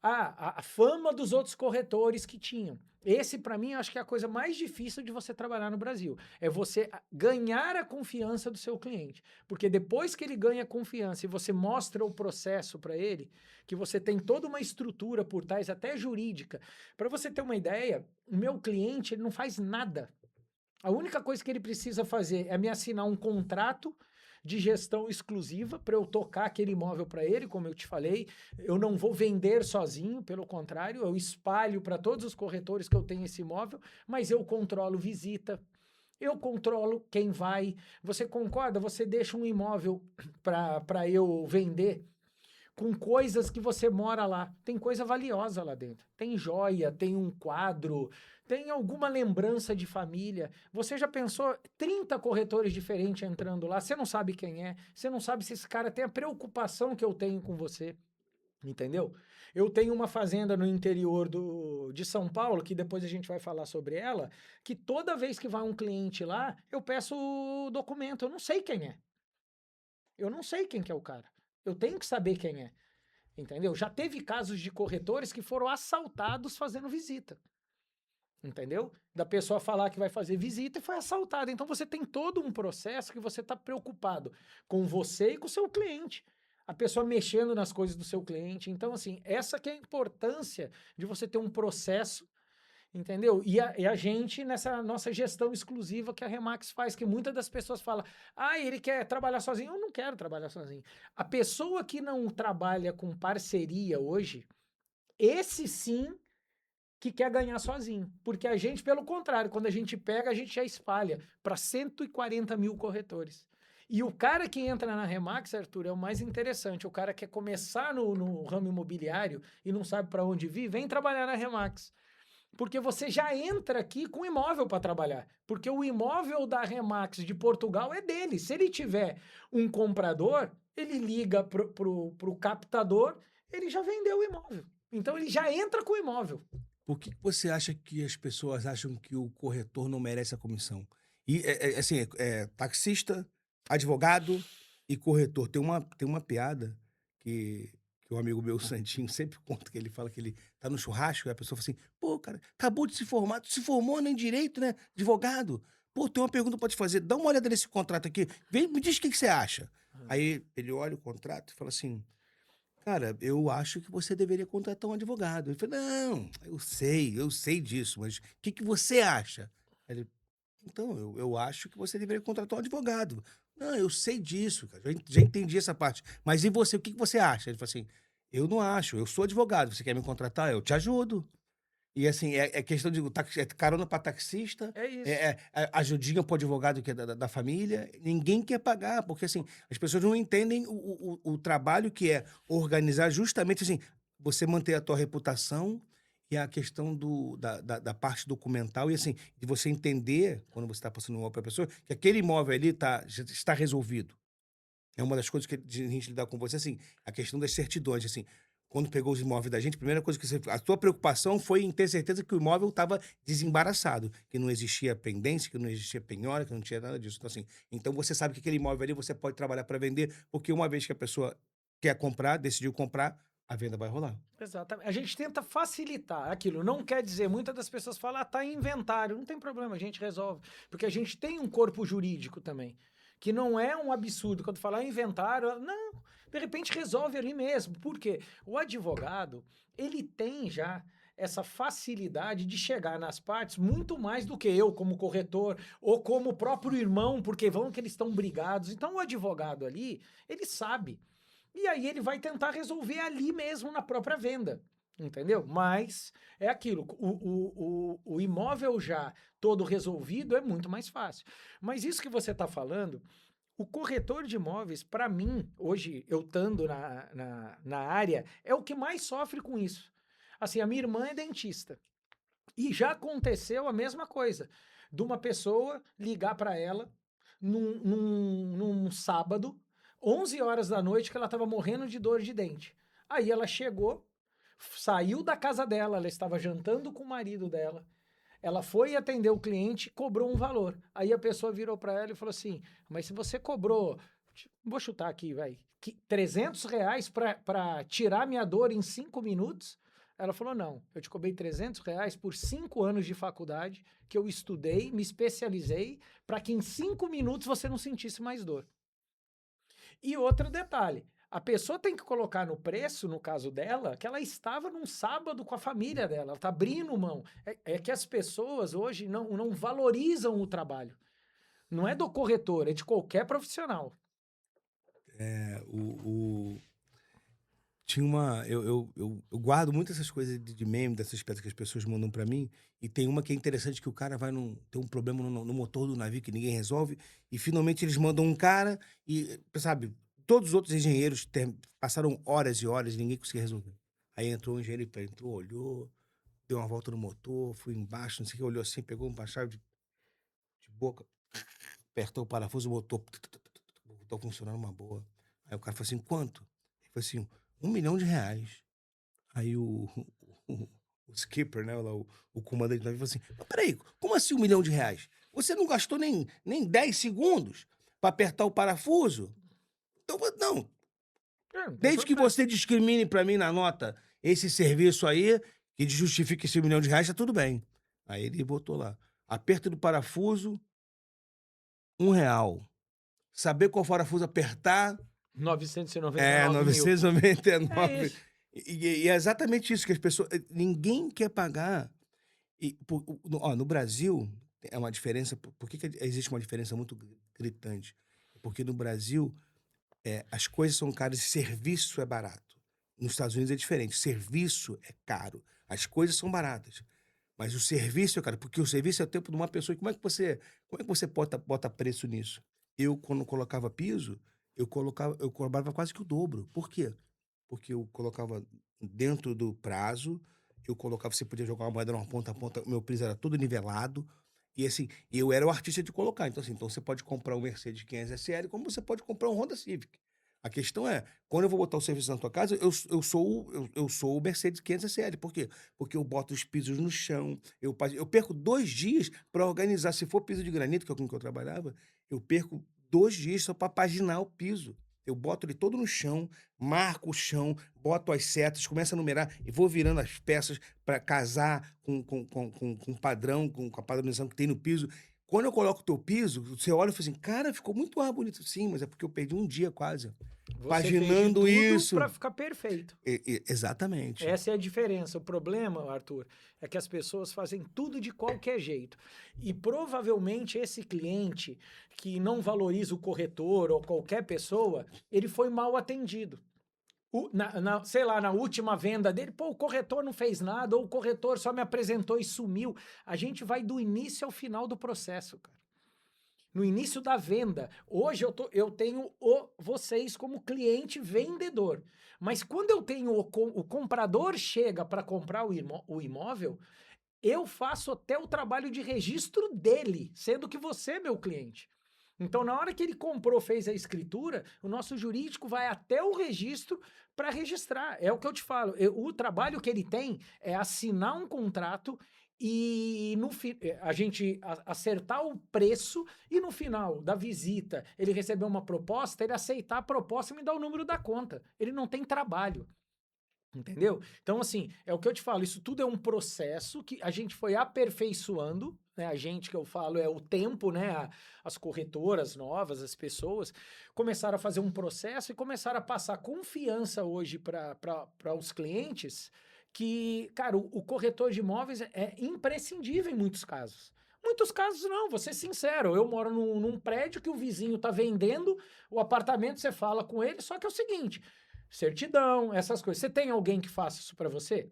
a fama dos outros corretores que tinham. Esse, para mim, eu acho que é a coisa mais difícil de você trabalhar no Brasil. É você ganhar a confiança do seu cliente. Porque depois que ele ganha confiança e você mostra o processo para ele, que você tem toda uma estrutura por trás, até jurídica. Para você ter uma ideia, o meu cliente ele não faz nada. A única coisa que ele precisa fazer é me assinar um contrato de gestão exclusiva para eu tocar aquele imóvel para ele, como eu te falei. Eu não vou vender sozinho, pelo contrário, eu espalho para todos os corretores que eu tenho esse imóvel, mas eu controlo visita, eu controlo quem vai. Você concorda? Você deixa um imóvel para eu vender com coisas que você mora lá. Tem coisa valiosa lá dentro. Tem joia, tem um quadro, tem alguma lembrança de família. Você já pensou 30 corretores diferentes entrando lá? Você não sabe quem é, você não sabe se esse cara tem a preocupação que eu tenho com você. Entendeu? Eu tenho uma fazenda no interior de São Paulo, que depois a gente vai falar sobre ela, que toda vez que vai um cliente lá, eu peço o documento. Eu não sei quem é. Eu não sei quem que é o cara. Eu tenho que saber quem é. Entendeu? Já teve casos de corretores que foram assaltados fazendo visita. Entendeu? Da pessoa falar que vai fazer visita e foi assaltada. Então você tem todo um processo que você está preocupado com você e com o seu cliente. A pessoa mexendo nas coisas do seu cliente. Então, assim, essa que é a importância de você ter um processo. Entendeu? E a gente, nessa nossa gestão exclusiva que a Remax faz, que muitas das pessoas falam, ele quer trabalhar sozinho. Eu não quero trabalhar sozinho. A pessoa que não trabalha com parceria hoje, esse sim que quer ganhar sozinho. Porque a gente, pelo contrário, quando a gente pega, a gente já espalha para 140 mil corretores. E o cara que entra na Remax, Arthur, é o mais interessante. O cara quer começar no ramo imobiliário e não sabe para onde vir, vem trabalhar na Remax. Porque você já entra aqui com imóvel para trabalhar. Porque o imóvel da Remax de Portugal é dele. Se ele tiver um comprador, ele liga pro captador, ele já vendeu o imóvel. Então ele já entra com o imóvel. Por que você acha que as pessoas acham que o corretor não merece a comissão? E, assim, taxista, advogado e corretor. Tem uma piada que um amigo meu, o Santinho, sempre conta, que ele fala que ele tá no churrasco e a pessoa fala assim: pô, cara, acabou de se formar, tu se formou nem direito, né? Advogado. Pô, tem uma pergunta pra te fazer, dá uma olhada nesse contrato aqui, vem, me diz o que que você acha. Aí ele olha o contrato e fala assim: Cara, eu acho que você deveria contratar um advogado. Ele falou: "Não, eu sei disso, mas o que que você acha?" Ele: "Então, eu acho que você deveria contratar um advogado." "Não, eu sei disso, cara, já entendi essa parte, mas e você, o que que você acha?" Ele falou assim: "Eu não acho, eu sou advogado, você quer me contratar? Eu te ajudo." E assim, é questão de é carona para taxista, É isso. ajudinha para o advogado que é da família, ninguém quer pagar, porque assim, as pessoas não entendem o trabalho que é organizar justamente assim, você manter a tua reputação e a questão da parte documental e assim, de você entender, quando você está passando um imóvel para a pessoa, que aquele imóvel ali já está resolvido. É uma das coisas que de a gente lidar com você, assim, a questão das certidões, assim, quando pegou os imóveis da gente, a primeira coisa que você a tua preocupação foi em ter certeza que o imóvel estava desembaraçado, que não existia pendência, que não existia penhora, que não tinha nada disso. Então, assim, então você sabe que aquele imóvel ali você pode trabalhar para vender, porque uma vez que a pessoa quer comprar, decidiu comprar, a venda vai rolar. Exatamente. A gente tenta facilitar aquilo. Não quer dizer, muitas das pessoas falam, ah, tá em inventário. Não tem problema, a gente resolve. Porque a gente tem um corpo jurídico também. Que não é um absurdo. Quando falar inventário, não. De repente resolve ali mesmo. Por quê? O advogado, ele tem já essa facilidade de chegar nas partes muito mais do que eu, como corretor, ou como o próprio irmão, porque vão que eles estão brigados. Então, o advogado ali, ele sabe. E aí ele vai tentar resolver ali mesmo na própria venda. Entendeu? Mas é aquilo, o imóvel já todo resolvido é muito mais fácil. Mas isso que você está falando, o corretor de imóveis, para mim, hoje eu estando na área, é o que mais sofre com isso. Assim, a minha irmã é dentista. E já aconteceu a mesma coisa, de uma pessoa ligar para ela num sábado, 11 horas da noite, que ela estava morrendo de dor de dente. Aí ela chegou, saiu da casa dela, ela estava jantando com o marido dela, ela foi atender o cliente e cobrou um valor. Aí a pessoa virou para ela e falou assim: Mas se você cobrou, vou chutar aqui, vai, R$ 300 para tirar minha dor em 5 minutos? Ela falou: Não, eu te cobrei R$ 300 por 5 anos de faculdade que eu estudei, me especializei, para que em 5 minutos você não sentisse mais dor. E outro detalhe, a pessoa tem que colocar no preço, no caso dela, que ela estava num sábado com a família dela, ela está abrindo mão. É que as pessoas hoje não valorizam o trabalho. Não é do corretor, é de qualquer profissional. É, tinha uma eu guardo muito essas coisas de meme, dessas peças que as pessoas mandam pra mim, e tem uma que é interessante que o cara vai tem um problema no motor do navio que ninguém resolve, e finalmente eles mandam um cara e, sabe, todos os outros engenheiros passaram horas e horas e ninguém conseguia resolver. Aí entrou o engenheiro, entrou, olhou, deu uma volta no motor, foi embaixo, não sei o que, olhou assim, pegou uma chave de boca, apertou o parafuso, o motor voltou a funcionar numa boa. Aí o cara falou assim: "Quanto?" Ele falou assim: R$ 1 milhão. Aí o o skipper, né, lá o comandante do navio falou assim: "Mas espera como assim R$ 1 milhão? Você não gastou nem 10 segundos para apertar o parafuso? Então não, É, não tem desde que problema. você discrimine para mim na nota esse serviço aí, que justifique esse R$ 1 milhão, tá tudo bem." Aí ele botou lá: "Aperto do parafuso, R$ 1. Saber qual parafuso apertar, é 999 mil. É 999." isso. E é exatamente isso que as pessoas ninguém quer pagar. E no Brasil é uma diferença, por que que existe uma diferença muito gritante? Porque no Brasil, as coisas são caras e serviço é barato. Nos Estados Unidos é diferente, serviço é caro, as coisas são baratas, mas o serviço é caro, porque o serviço é o tempo de uma pessoa. E como é que você bota preço nisso? Eu, quando colocava piso, eu cobrava quase que o dobro. Por quê? Porque eu colocava dentro do prazo, eu colocava, você podia jogar uma moeda numa ponta a ponta, o meu piso era todo nivelado, e assim, eu era o artista de colocar. Então assim, então você pode comprar um Mercedes 500 SL, como você pode comprar um Honda Civic. A questão é, quando eu vou botar o serviço na tua casa, eu sou o Mercedes 500 SL. Por quê? Porque eu boto os pisos no chão, eu perco 2 dias para organizar. Se for piso de granito, que é com que eu trabalhava, eu perco 2 dias só para paginar o piso. Eu boto ele todo no chão, marco o chão, boto as setas, começo a numerar e vou virando as peças para casar com o padrão, com a padronização que tem no piso. Quando eu coloco o teu piso, você olha e fala assim, cara, ficou muito mais bonito. Sim, mas é porque eu perdi um dia quase. Você fez de Paginando tudo isso. para ficar perfeito. Exatamente. Essa é a diferença. O problema, Arthur, é que as pessoas fazem tudo de qualquer jeito. E provavelmente esse cliente que não valoriza o corretor ou qualquer pessoa, ele foi mal atendido. Sei lá, na última venda dele, pô, o corretor não fez nada, ou o corretor só me apresentou e sumiu. A gente vai do início ao final do processo, cara. No início da venda. Hoje eu tenho vocês como cliente vendedor. Mas quando eu tenho o comprador chega para comprar o imóvel, eu faço até o trabalho de registro dele, sendo que você é meu cliente. Então, na hora que ele comprou, fez a escritura, o nosso jurídico vai até o registro para registrar. É o que eu te falo. O trabalho que ele tem é assinar um contrato e a gente acertar o preço e no final da visita ele receber uma proposta, ele aceitar a proposta e me dar o número da conta. Ele não tem trabalho. Entendeu? Então, assim, é o que eu te falo, isso tudo é um processo que a gente foi aperfeiçoando, né? A gente que eu falo é o tempo, né? As corretoras novas, as pessoas, começaram a fazer um processo e começaram a passar confiança hoje para os clientes que, cara, o corretor de imóveis é imprescindível em muitos casos. Muitos casos não, vou ser sincero, eu moro num prédio que o vizinho tá vendendo o apartamento, você fala com ele, só que é o seguinte, certidão, essas coisas. Você tem alguém que faça isso para você?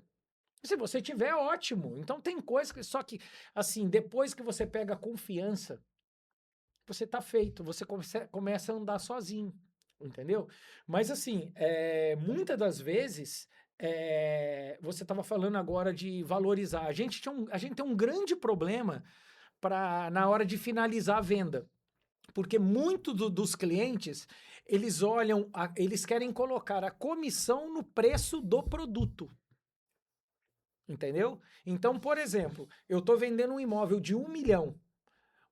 Se você tiver, ótimo. Então tem coisas que só que assim, depois que você pega a confiança, você tá feito, você começa a andar sozinho, entendeu? Mas assim, muitas das vezes você estava falando agora de valorizar. A gente tem um grande problema na hora de finalizar a venda. Porque muito dos clientes, eles olham, eles querem colocar a comissão no preço do produto. Entendeu? Então, por exemplo, eu estou vendendo um imóvel de 1 milhão.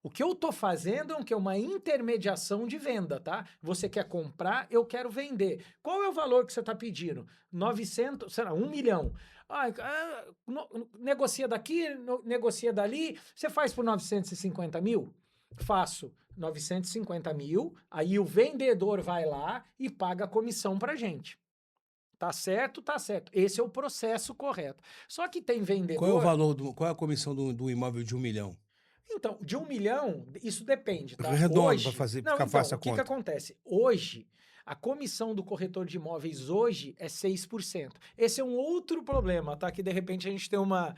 O que eu estou fazendo é uma intermediação de venda, tá? Você quer comprar, eu quero vender. Qual é o valor que você está pedindo? 900, será 1 milhão. Negocia daqui, negocia dali. Você faz por 950 mil? Faço 950 mil, aí o vendedor vai lá e paga a comissão pra gente. Tá certo? Tá certo. Esse é o processo correto. Só que tem vendedor... Qual é o valor, qual é a comissão do imóvel de 1 milhão? Então, de 1 milhão, isso depende, tá? Redondo, para Hoje... Não, ficar então, fácil a o que conta. acontece? Hoje, a comissão do corretor de imóveis hoje é 6%. Esse é um outro problema, tá? Que de repente a gente tem uma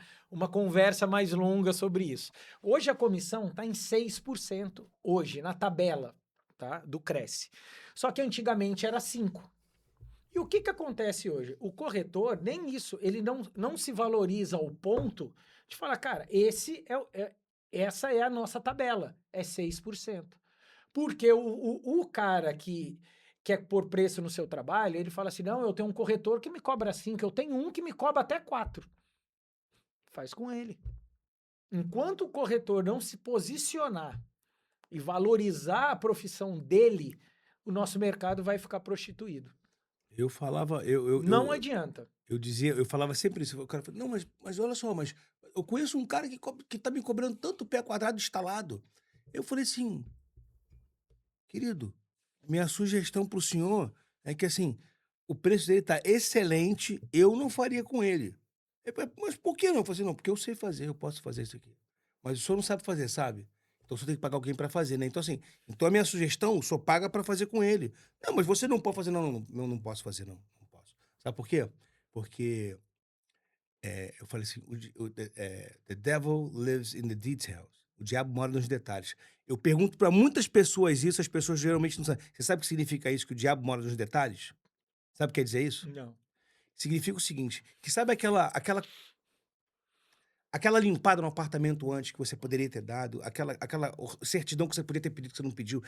conversa mais longa sobre isso. Hoje a comissão está em 6%, hoje, na tabela, tá? Do Cresce. Só que antigamente era 5%. E o que acontece hoje? O corretor, nem isso, ele não se valoriza ao ponto de falar, cara, essa é a nossa tabela, é 6%. Porque o cara que quer pôr preço no seu trabalho, ele fala assim, não, eu tenho um corretor que me cobra 5, eu tenho um que me cobra até 4. Faz com ele. Enquanto o corretor não se posicionar e valorizar a profissão dele, o nosso mercado vai ficar prostituído. Eu falava, não adianta. Eu falava sempre isso. O cara falou, não, mas olha só, mas eu conheço um cara que tá me cobrando tanto pé quadrado instalado. Eu falei assim, querido, minha sugestão pro senhor é que assim, o preço dele tá excelente, eu não faria com ele. Mas por que não? Eu falei assim, não, porque eu sei fazer, eu posso fazer isso aqui. Mas o senhor não sabe fazer, sabe? Então o senhor tem que pagar alguém para fazer, né? Então assim, então a minha sugestão, o senhor paga para fazer com ele. Não, mas você não pode fazer, não posso fazer, não posso. Sabe por quê? Porque eu falei assim, the devil lives in the details. O diabo mora nos detalhes. Eu pergunto para muitas pessoas isso, as pessoas geralmente não sabem. Você sabe o que significa isso, que o diabo mora nos detalhes? Sabe o que quer dizer isso? Não. Significa o seguinte, que sabe aquela limpada no apartamento antes que você poderia ter dado, aquela certidão que você poderia ter pedido que você não pediu,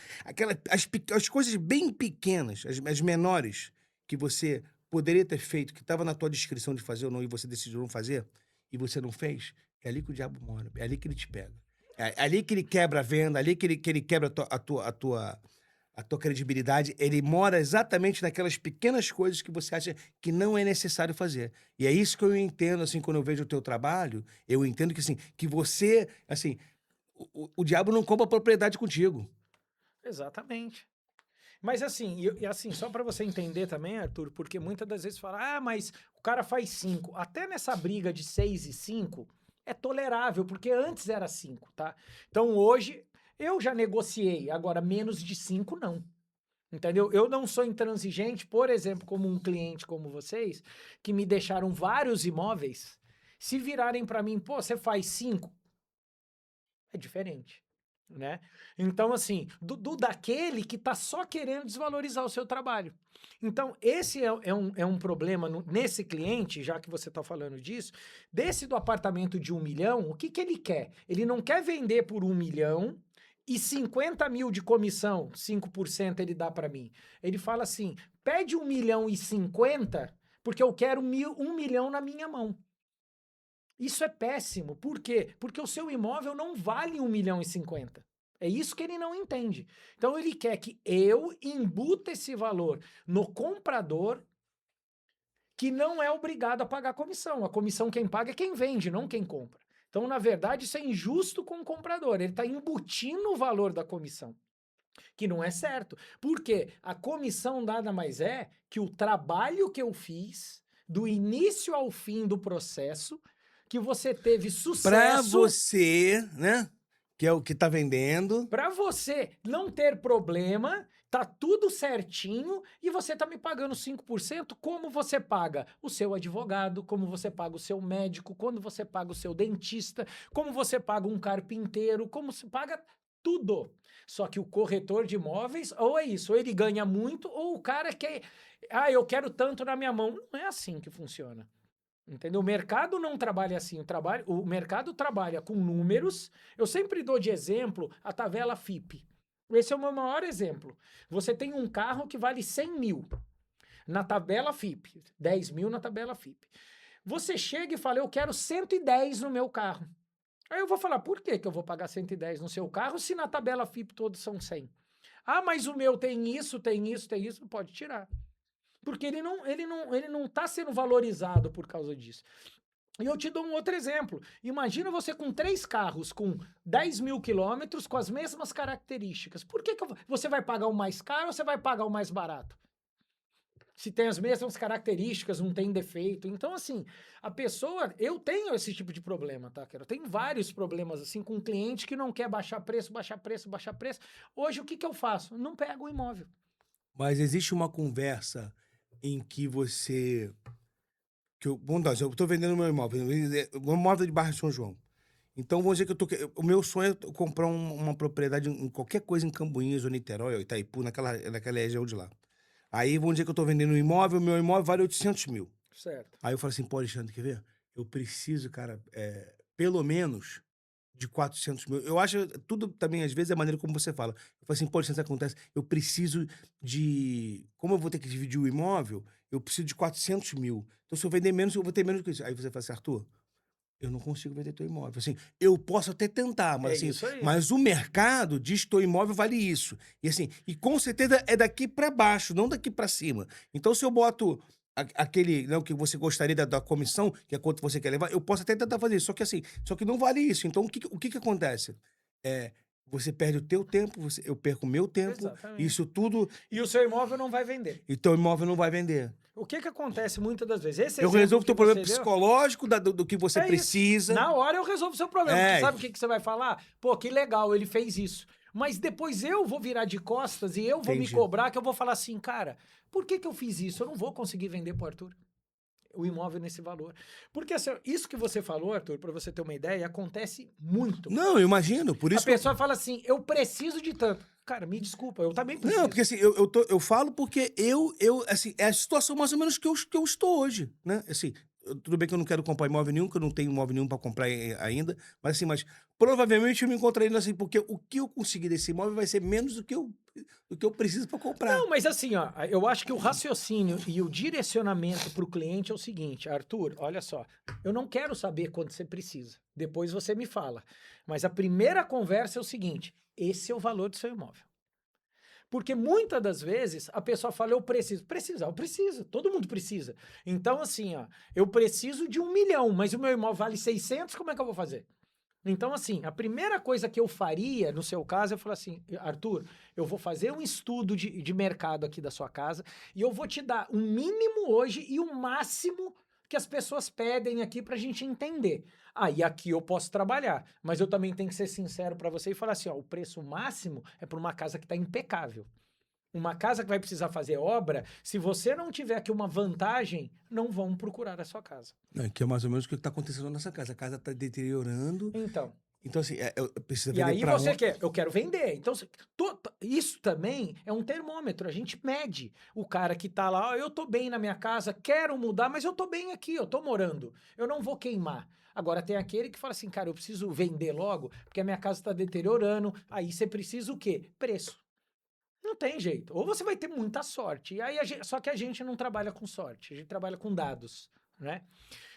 as coisas bem pequenas, as menores que você poderia ter feito, que estava na tua descrição de fazer ou não, e você decidiu não fazer, e você não fez, é ali que o diabo mora, é ali que ele te pega. É ali que ele quebra a venda, ali que ele quebra a tua credibilidade, ele mora exatamente naquelas pequenas coisas que você acha que não é necessário fazer. E é isso que eu entendo, assim, quando eu vejo o teu trabalho, eu entendo que, assim, que você, assim, o diabo não compra propriedade contigo. Exatamente. Mas assim, e assim, só para você entender também, Arthur, porque muitas das vezes fala, mas o cara faz 5. Até nessa briga de 6 e 5 é tolerável, porque antes era 5, tá? Então hoje eu já negociei, agora menos de 5 não. Entendeu? Eu não sou intransigente, por exemplo, como um cliente como vocês, que me deixaram vários imóveis, se virarem para mim, pô, você faz 5, é diferente, né? Então, assim, daquele que tá só querendo desvalorizar o seu trabalho. Então, esse é um problema nesse cliente, já que você tá falando disso, desse do apartamento de 1 milhão, o que que ele quer? Ele não quer vender por 1 milhão e 50 mil de comissão, 5% ele dá para mim. Ele fala assim, pede 1 milhão e 50, porque eu quero 1 milhão na minha mão. Isso é péssimo. Por quê? Porque o seu imóvel não vale 1 milhão e 50. É isso que ele não entende. Então ele quer que eu embuta esse valor no comprador, que não é obrigado a pagar comissão. A comissão quem paga é quem vende, não quem compra. Então, na verdade, isso é injusto com o comprador. Ele está embutindo o valor da comissão, que não é certo. Por quê? A comissão nada mais é que o trabalho que eu fiz, do início ao fim do processo, que você teve sucesso. Pra você, né? Que é o que tá vendendo. Pra você não ter problema, tá tudo certinho e você tá me pagando 5%, como você paga o seu advogado, como você paga o seu médico, quando você paga o seu dentista, como você paga um carpinteiro, como você paga tudo. Só que o corretor de imóveis, ou é isso, ou ele ganha muito, ou o cara quer, eu quero tanto na minha mão. Não é assim que funciona. Entendeu? O mercado não trabalha assim, o mercado trabalha com números. Eu sempre dou de exemplo a tabela FIPE. Esse é o meu maior exemplo. Você tem um carro que vale 100 mil na tabela FIPE, 10 mil na tabela FIPE. Você chega e fala, eu quero 110 no meu carro. Aí eu vou falar, por que que eu vou pagar 110 no seu carro se na tabela FIPE todos são 100? Mas o meu tem isso, tem isso, tem isso, pode tirar. Porque ele não tá sendo valorizado por causa disso. E eu te dou um outro exemplo. Imagina você com 3 carros com 10 mil quilômetros com as mesmas características. Por que você vai pagar o mais caro ou você vai pagar o mais barato? Se tem as mesmas características, não tem defeito. Então, assim, a pessoa... Eu tenho esse tipo de problema, tá, cara? Eu tenho vários problemas, assim, com um cliente que não quer baixar preço, baixar preço, baixar preço. Hoje, o que que eu faço? Não pego o imóvel. Mas existe uma conversa em que você... Vamos dar, eu tô vendendo meu imóvel. Uma imóvel de Barra de São João. Então, vamos dizer que o meu sonho é comprar uma propriedade em qualquer coisa em Cambuinhas ou Niterói ou Itaipu, naquela região de lá. Aí, vamos dizer que eu tô vendendo um imóvel, meu imóvel vale 800 mil. Certo. Aí eu falo assim, pô, Alexandre, quer ver? Eu preciso, cara, pelo menos de 400 mil. Eu acho, tudo também, às vezes, é a maneira como você fala. Eu falo assim, pô, Alexandre, acontece, eu preciso de... Como eu vou ter que dividir o imóvel, eu preciso de 400 mil. Então, se eu vender menos, eu vou ter menos que isso. Aí você fala assim, Arthur, eu não consigo vender teu imóvel. Assim, eu posso até tentar, mas assim, isso aí. mas o mercado diz que teu imóvel vale isso. E assim, e com certeza é daqui para baixo, não daqui para cima. Então, se eu boto aquele, né, o que você gostaria da comissão, que é quanto você quer levar, eu posso até tentar fazer isso. Só que assim, só que não vale isso. Então, o que acontece? Você perde o teu tempo, eu perco o meu tempo, Exatamente. isso tudo, E o seu imóvel não vai vender. e teu imóvel não vai vender. O que que acontece muitas das vezes? Esse Eu exemplo resolvo o teu que problema você deu, psicológico do que você é isso. precisa. Na hora eu resolvo o seu problema. É. Porque sabe o que que você vai falar? Pô, que legal, ele fez isso. Mas depois eu vou virar de costas e eu vou Entendi. me cobrar, que eu vou falar assim, cara, por que que eu fiz isso? Eu não vou conseguir vender pro Arthur o imóvel nesse valor. Porque assim, isso que você falou, Arthur, pra você ter uma ideia, acontece muito. Não, eu imagino, por isso A pessoa fala assim, eu preciso de tanto. Cara, me desculpa, eu também preciso. Não, porque assim, eu falo porque assim, é a situação mais ou menos que eu estou hoje, né? Assim, tudo bem que eu não quero comprar imóvel nenhum, que eu não tenho imóvel nenhum para comprar ainda, mas assim, provavelmente eu me encontrarei assim, porque o que eu conseguir desse imóvel vai ser menos do que eu preciso para comprar. Não, mas assim, ó, eu acho que o raciocínio e o direcionamento para o cliente é o seguinte, Arthur, olha só, eu não quero saber quanto você precisa, depois você me fala, mas a primeira conversa é o seguinte, esse é o valor do seu imóvel. Porque muitas das vezes a pessoa fala, eu preciso. Precisar, eu preciso. Todo mundo precisa. Então, assim, ó, eu preciso de 1 milhão, mas o meu imóvel vale 600, como é que eu vou fazer? Então, assim, a primeira coisa que eu faria, no seu caso, eu falar assim, Arthur, eu vou fazer um estudo de mercado aqui da sua casa e eu vou te dar o mínimo hoje e o máximo que as pessoas pedem aqui pra gente entender. Aí aqui eu posso trabalhar, mas eu também tenho que ser sincero pra você e falar assim, ó, o preço máximo é pra uma casa que tá impecável. Uma casa que vai precisar fazer obra, se você não tiver aqui uma vantagem, não vão procurar a sua casa. Que é mais ou menos o que está acontecendo nessa casa. A casa está deteriorando. Então, Então, assim, precisa e vender aí para você onde? quer, eu quero vender. Então, isso também é um termômetro, a gente mede. O cara que tá lá, ó, eu tô bem na minha casa, quero mudar, mas eu tô bem aqui, eu tô morando. Eu não vou queimar. Agora tem aquele que fala assim, cara, eu preciso vender logo, porque a minha casa está deteriorando. Aí você precisa o quê? Preço. Não tem jeito. Ou você vai ter muita sorte. E aí só que a gente não trabalha com sorte, a gente trabalha com dados, né?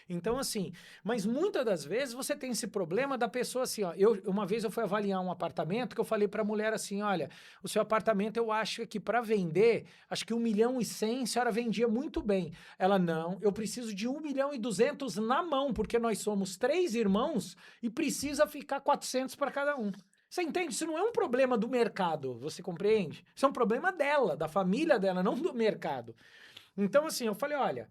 Então, assim, mas muitas das vezes você tem esse problema da pessoa assim, ó. Uma vez eu fui avaliar um apartamento que eu falei pra mulher assim: olha, o seu apartamento eu acho que para vender, acho que 1.100.000 a senhora vendia muito bem. Ela, não, eu preciso de 1.200.000 na mão, porque nós somos 3 irmãos e precisa ficar 400 para cada um. Você entende? Isso não é um problema do mercado, você compreende? Isso é um problema dela, da família dela, não do mercado. Então, assim, eu falei, olha,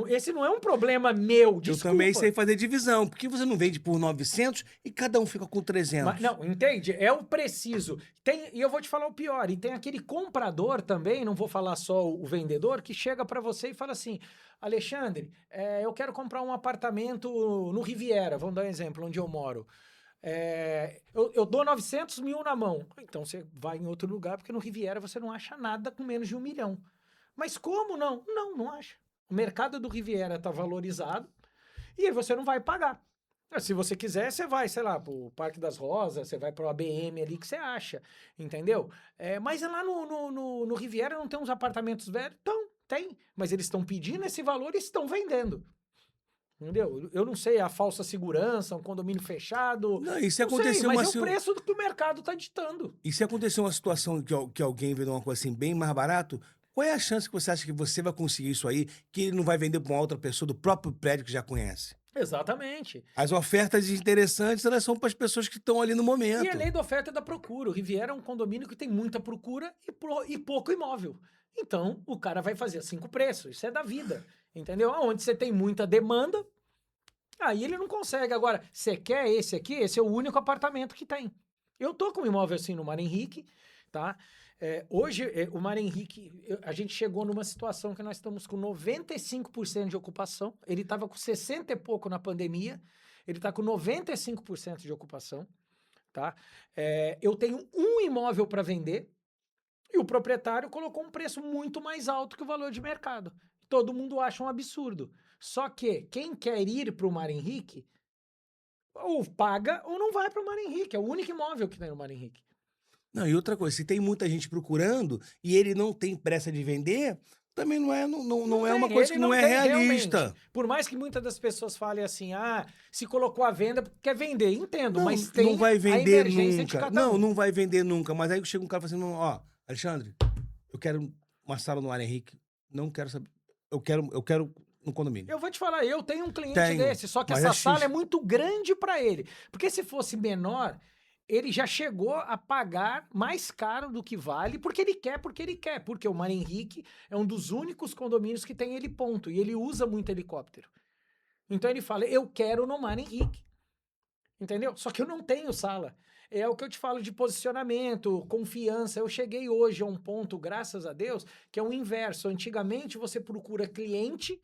esse não é um problema meu, Eu também sei desculpa. fazer divisão. Por que você não vende por 900 e cada um fica com 300? Não, entende? É o preciso. E eu vou te falar o pior, e tem aquele comprador também, não vou falar só o vendedor, que chega para você e fala assim, Alexandre, eu quero comprar um apartamento no Riviera, vamos dar um exemplo, onde eu moro. Eu dou 900.000 na mão. Então você vai em outro lugar, porque no Riviera você não acha nada com menos de 1 milhão. Mas como não? Não, não acha. O mercado do Riviera está valorizado e aí você não vai pagar. Se você quiser, você vai, sei lá, pro Parque das Rosas, você vai pro ABM ali que você acha, entendeu? Mas lá no Riviera não tem uns apartamentos velhos? Então, tem. Mas eles estão pedindo esse valor e estão vendendo. Entendeu? Eu não sei, a falsa segurança, um condomínio fechado. Não, e se Não sei, acontecer mas uma, é o preço do que o mercado está ditando. e se acontecer uma situação que alguém vende uma coisa assim bem mais barato, qual é a chance que você acha que você vai conseguir isso aí, que ele não vai vender para uma outra pessoa do próprio prédio que já conhece? Exatamente. As ofertas interessantes, elas são para as pessoas que estão ali no E a momento. lei da oferta e da procura. O Riviera é um condomínio que tem muita procura e pouco imóvel. Então, o cara vai fazer 5 preços. Isso é da vida. Entendeu? Onde você tem muita demanda, aí ele não consegue. Agora, você quer esse aqui? Esse é o único apartamento que tem. Eu tô com um imóvel assim no Mar Henrique, tá? Hoje, o Mar Henrique, a gente chegou numa situação que nós estamos com 95% de ocupação. Ele estava com 60 e pouco na pandemia. Ele está com 95% de ocupação, tá? Eu tenho um imóvel para vender e o proprietário colocou um preço muito mais alto que o valor de mercado. Todo mundo acha um absurdo. Só que quem quer ir para o Mar Henrique ou paga ou não vai para o Mar Henrique. É o único imóvel que tem no Mar Henrique. Não, e outra coisa, se tem muita gente procurando e ele não tem pressa de vender, também não é uma tem, coisa ele que não não é tem realmente. realista. Por mais que muitas das pessoas falem assim, se colocou à venda porque quer vender, entendo, Não, mas tem não vai a vender emergência de nunca. cada Não, um. não vai vender nunca. Mas aí chega um cara e fala assim, não, ó, Alexandre, eu quero uma sala no Ar Henrique. Não quero saber. Eu quero no condomínio. Eu vou te falar, eu tenho um cliente Tenho, desse, só que mas essa é sala X. é muito grande para ele. Porque se fosse menor, ele já chegou a pagar mais caro do que vale, porque ele quer, porque o Mar Henrique é um dos únicos condomínios que tem ele ponto, e ele usa muito helicóptero. Então ele fala, eu quero no Mar Henrique, entendeu? Só que eu não tenho sala. É o que eu te falo de posicionamento, confiança. Eu cheguei hoje a um ponto, graças a Deus, que é o inverso. Antigamente você procura cliente,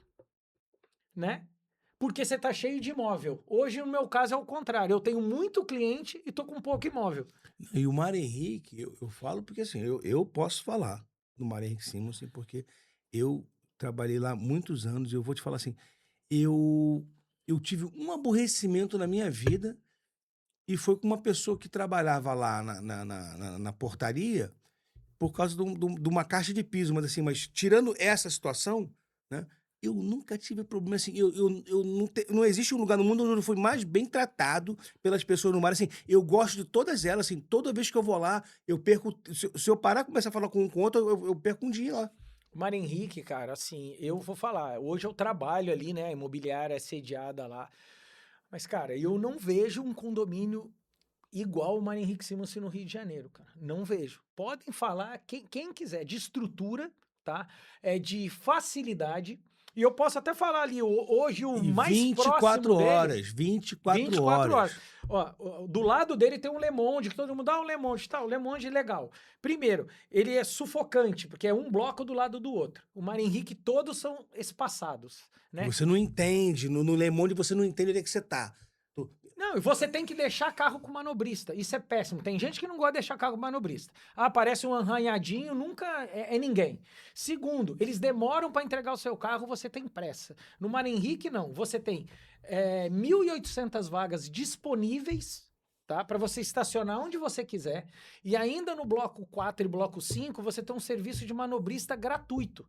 né? Porque você tá cheio de imóvel. Hoje, no meu caso, é o contrário. Eu tenho muito cliente e tô com pouco imóvel. E o Mar Henrique, eu falo porque assim, eu posso falar do Mar Henrique Simons, assim, porque eu trabalhei lá muitos anos e eu vou te falar assim, eu, eu tive um aborrecimento na minha vida e foi com uma pessoa que trabalhava lá na portaria por causa de uma caixa de piso, mas assim, mas tirando essa situação, né? Eu nunca tive problema assim. Eu não existe um lugar no mundo onde eu fui mais bem tratado pelas pessoas no mar. Assim, eu gosto de todas elas. Assim, toda vez que eu vou lá, eu perco. Se eu parar e começar a falar com um com outro, eu perco um dia lá. Mar Henrique, cara, assim, eu vou falar. Hoje eu trabalho ali, né? A imobiliária é sediada lá. Mas, cara, eu não vejo um condomínio igual o Mário Henrique Simonsen no Rio de Janeiro, cara. Não vejo. Podem falar quem quiser, de estrutura, tá? De facilidade. E eu posso até falar ali, hoje o E mais 24 próximo dele... horas, 24 24 horas. Ó, do lado dele tem um Le Monde, que todo mundo dá o Le Monde, tá? O Le Monde é legal. Primeiro, ele é sufocante, porque é um bloco do lado do outro. O Mário Henrique, todos são espaçados, né? Você não entende, no Le Monde você não entende onde é que você tá. Não, e você tem que deixar carro com manobrista. Isso é péssimo. Tem gente que não gosta de deixar carro com manobrista. Ah, parece um arranhadinho, nunca é ninguém. Segundo, eles demoram para entregar o seu carro, você tem pressa. No Mário Henrique, não. Você tem 1.800 vagas disponíveis, tá? Para você estacionar onde você quiser. E ainda no bloco 4 e bloco 5, você tem um serviço de manobrista gratuito.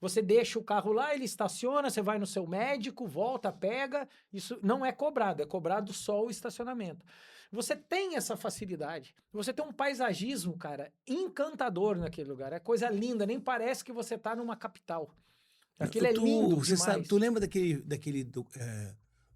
Você deixa o carro lá, ele estaciona, você vai no seu médico, volta, pega. Isso não é cobrado só o estacionamento. Você tem essa facilidade. Você tem um paisagismo, cara, encantador naquele lugar. É coisa linda, nem parece que você tá numa capital. Aquilo é lindo Você demais. sabe, tu lembra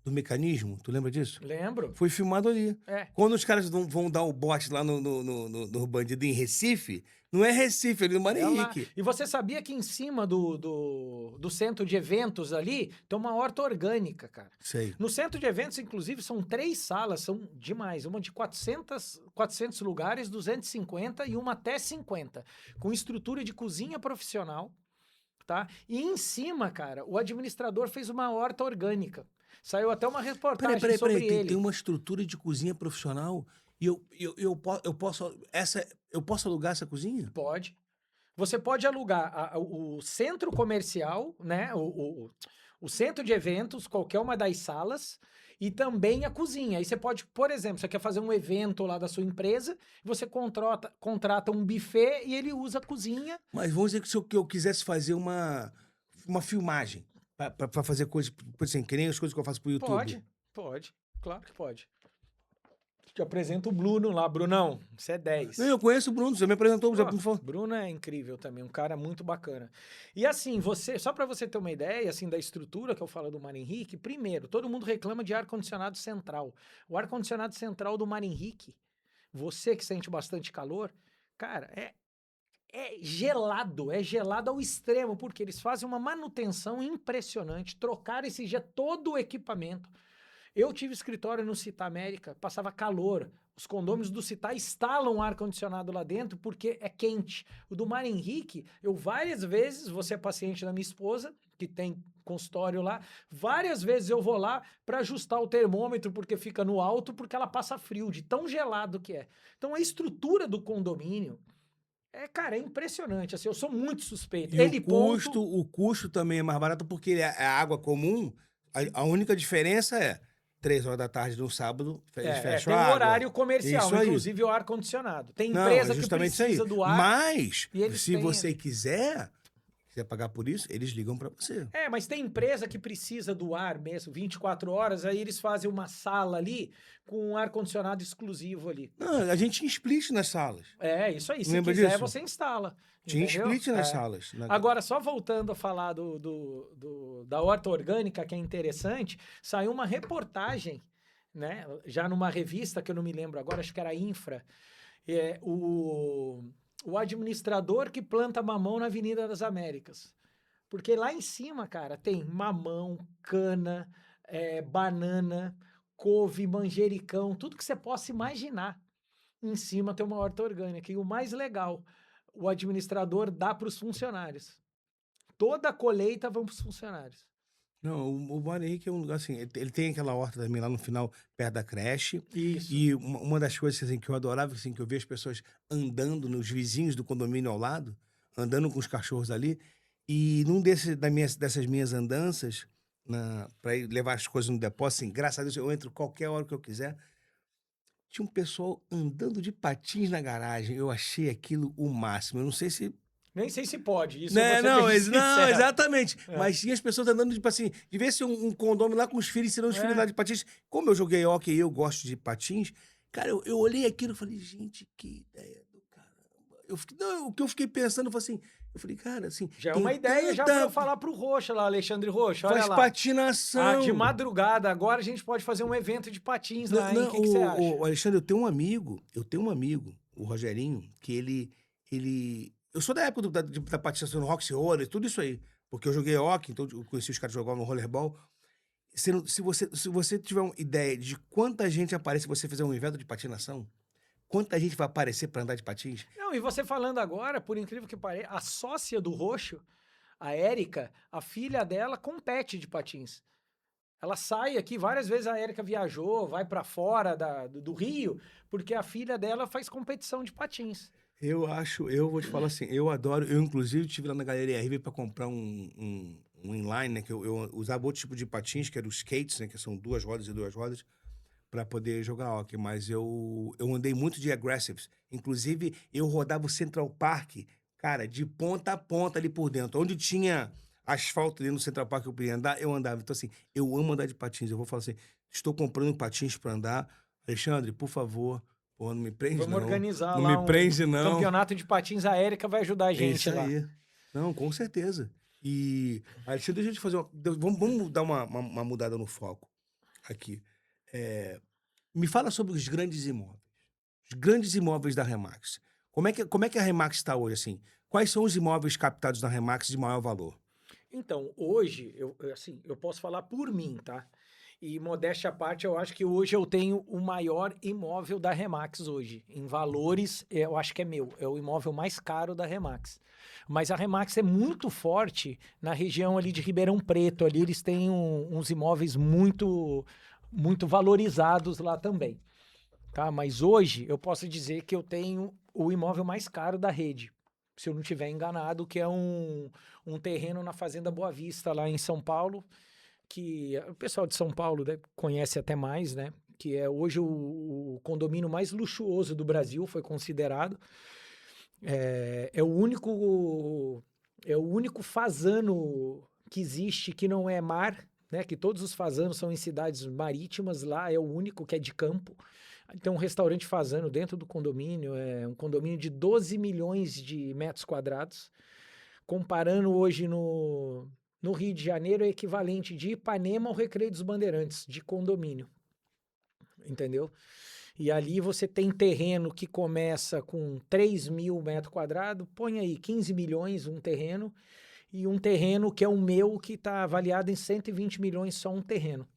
do Mecanismo? Tu lembra disso? Lembro. Foi filmado ali. É. Quando os caras vão dar o bote lá no bandido em Recife, não é Recife, é ali no Mário É lá. Henrique. E você sabia que em cima do centro de eventos ali tem uma horta orgânica, cara. Sei. No centro de eventos, inclusive, são 3 salas, são demais. Uma de 400 lugares, 250 e uma até 50. Com estrutura de cozinha profissional, tá? E em cima, cara, o administrador fez uma horta orgânica. Saiu até uma reportagem sobre ele. Tem uma estrutura de cozinha profissional e eu posso alugar essa cozinha? Pode. Você pode alugar o centro comercial, né? O centro de eventos, qualquer uma das salas, e também a cozinha. Aí você pode, por exemplo, você quer fazer um evento lá da sua empresa, você contrata um buffet e ele usa a cozinha. Mas vamos dizer que se eu quisesse fazer uma filmagem pra fazer coisas, por exemplo, que nem as coisas que eu faço pro YouTube. Pode. Claro que pode. Te apresento o Bruno lá. Brunão, você é 10. Não, eu conheço o Bruno, você me apresentou, já me falou. Bruno é incrível também, um cara muito bacana. E assim, só para você ter uma ideia assim da estrutura que eu falo do Mário Henrique, primeiro, todo mundo reclama de ar-condicionado central. O ar-condicionado central do Mário Henrique, você que sente bastante calor, cara, é gelado ao extremo, porque eles fazem uma manutenção impressionante, trocaram esse dia todo o equipamento. Eu tive escritório no Città América, passava calor. Os condôminos do Città instalam ar-condicionado lá dentro porque é quente. O do Mário Henrique, eu várias vezes, você é paciente da minha esposa, que tem consultório lá, várias vezes eu vou lá para ajustar o termômetro porque fica no alto, porque ela passa frio, de tão gelado que é. Então a estrutura do condomínio cara, é impressionante. Assim, eu sou muito suspeito. E o custo também é mais barato porque é água comum. A única diferença é 3 horas da tarde no sábado, eles fecham tem a um água. horário comercial, Isso aí. inclusive o ar-condicionado. Tem Não, empresa é que justamente precisa isso aí. do ar. Mas, e eles se têm- você quiser pagar por isso, eles ligam pra você. Mas tem empresa que precisa do ar mesmo, 24 horas, aí eles fazem uma sala ali com um ar-condicionado exclusivo ali. Não, a gente tinha split nas salas. Isso aí. Se Lembra quiser, disso? você instala. Tinha entendeu? split nas salas. Agora, só voltando a falar da horta orgânica, que é interessante, saiu uma reportagem, né? Já numa revista, que eu não me lembro agora, acho que era Infra, o administrador que planta mamão na Avenida das Américas. Porque lá em cima, cara, tem mamão, cana, banana, couve, manjericão, tudo que você possa imaginar. Em cima tem uma horta orgânica. E o mais legal, o administrador dá para os funcionários. Toda a colheita vão para os funcionários. Não, o Mário Henrique é um lugar assim, ele tem aquela horta também lá no final, perto da creche. Isso. E uma das coisas assim, que eu adorava, assim, que eu via as pessoas andando nos vizinhos do condomínio ao lado, andando com os cachorros ali. E num dessas minhas andanças, para ir levar as coisas no depósito, assim, graças a Deus, eu entro qualquer hora que eu quiser. Tinha um pessoal andando de patins na garagem. Eu achei aquilo o máximo. Eu não sei se... Nem sei se pode. Isso Não, eu vou ser não, bem não, sincero. exatamente. Mas tinha as pessoas andando, tipo assim, devia ser um condomínio lá com os filhos, ensinando os filhos lá de patins. Como eu joguei hockey e eu gosto de patins, cara, eu olhei aquilo e falei, gente, que ideia do caramba. o que eu fiquei pensando foi assim, eu falei, cara, assim... Já é tem uma ideia já tanta- pra eu falar pro Rocha lá, Alexandre Rocha, olha Faz lá. patinação. De madrugada, agora a gente pode fazer um evento de patins lá, hein? O que você acha? Alexandre, eu tenho um amigo, o Rogerinho, que eu sou da época da patinação no Roxy Roller, tudo isso aí, porque eu joguei hockey, então eu conheci os caras que jogavam no rollerball. Se você tiver uma ideia de quanta gente aparece se você fizer um evento de patinação, quanta gente vai aparecer para andar de patins? Não, e você falando agora, por incrível que pareça, a sócia do Roxo, a Érica, a filha dela compete de patins. Ela sai aqui, várias vezes a Érica viajou, vai pra fora do Rio, porque a filha dela faz competição de patins. Eu vou te falar assim, eu adoro, eu inclusive estive lá na Galeria RV para comprar um inline, né, que eu usava outro tipo de patins, que era os skates, né, que são 2 rodas e 2 rodas, para poder jogar hockey, mas eu andei muito de aggressives, inclusive eu rodava o Central Park, cara, de ponta a ponta ali por dentro, onde tinha asfalto dentro do Central Park que eu podia andar, eu andava, então assim, eu amo andar de patins, eu vou falar assim, estou comprando patins para andar, Alexandre, por favor, pô, não me prende Vamos não, organizar não lá me um prende não. campeonato de patins, a Érica vai ajudar a É gente isso lá. aí. Não, com certeza. E, Alexandre, deixa eu te fazer uma... Vamos dar uma mudada no foco aqui. Me fala sobre os grandes imóveis. Os grandes imóveis da Remax. Como é que a Remax está hoje, assim? Quais são os imóveis captados na Remax de maior valor? Então, hoje, assim, eu posso falar por mim, tá? E modéstia à parte, eu acho que hoje eu tenho o maior imóvel da Remax hoje. Em valores, eu acho que é meu. É o imóvel mais caro da Remax. Mas a Remax é muito forte na região ali de Ribeirão Preto. Ali eles têm uns imóveis muito valorizados lá também, tá? Mas hoje eu posso dizer que eu tenho o imóvel mais caro da rede, se eu não estiver enganado, que é um terreno na Fazenda Boa Vista, lá em São Paulo, que o pessoal de São Paulo, né, conhece até mais, né? Que é hoje o condomínio mais luxuoso do Brasil, foi considerado. É o único fazano que existe que não é mar, né? Que todos os fazanos são em cidades marítimas, lá é o único que é de campo. Tem um restaurante fazano dentro do condomínio, é um condomínio de 12 milhões de metros quadrados. Comparando hoje no Rio de Janeiro, é equivalente de Ipanema ao Recreio dos Bandeirantes, de condomínio. Entendeu? E ali você tem terreno que começa com 3 mil metros quadrados, põe aí 15 milhões um terreno, e um terreno que é o meu, que está avaliado em 120 milhões só um terreno.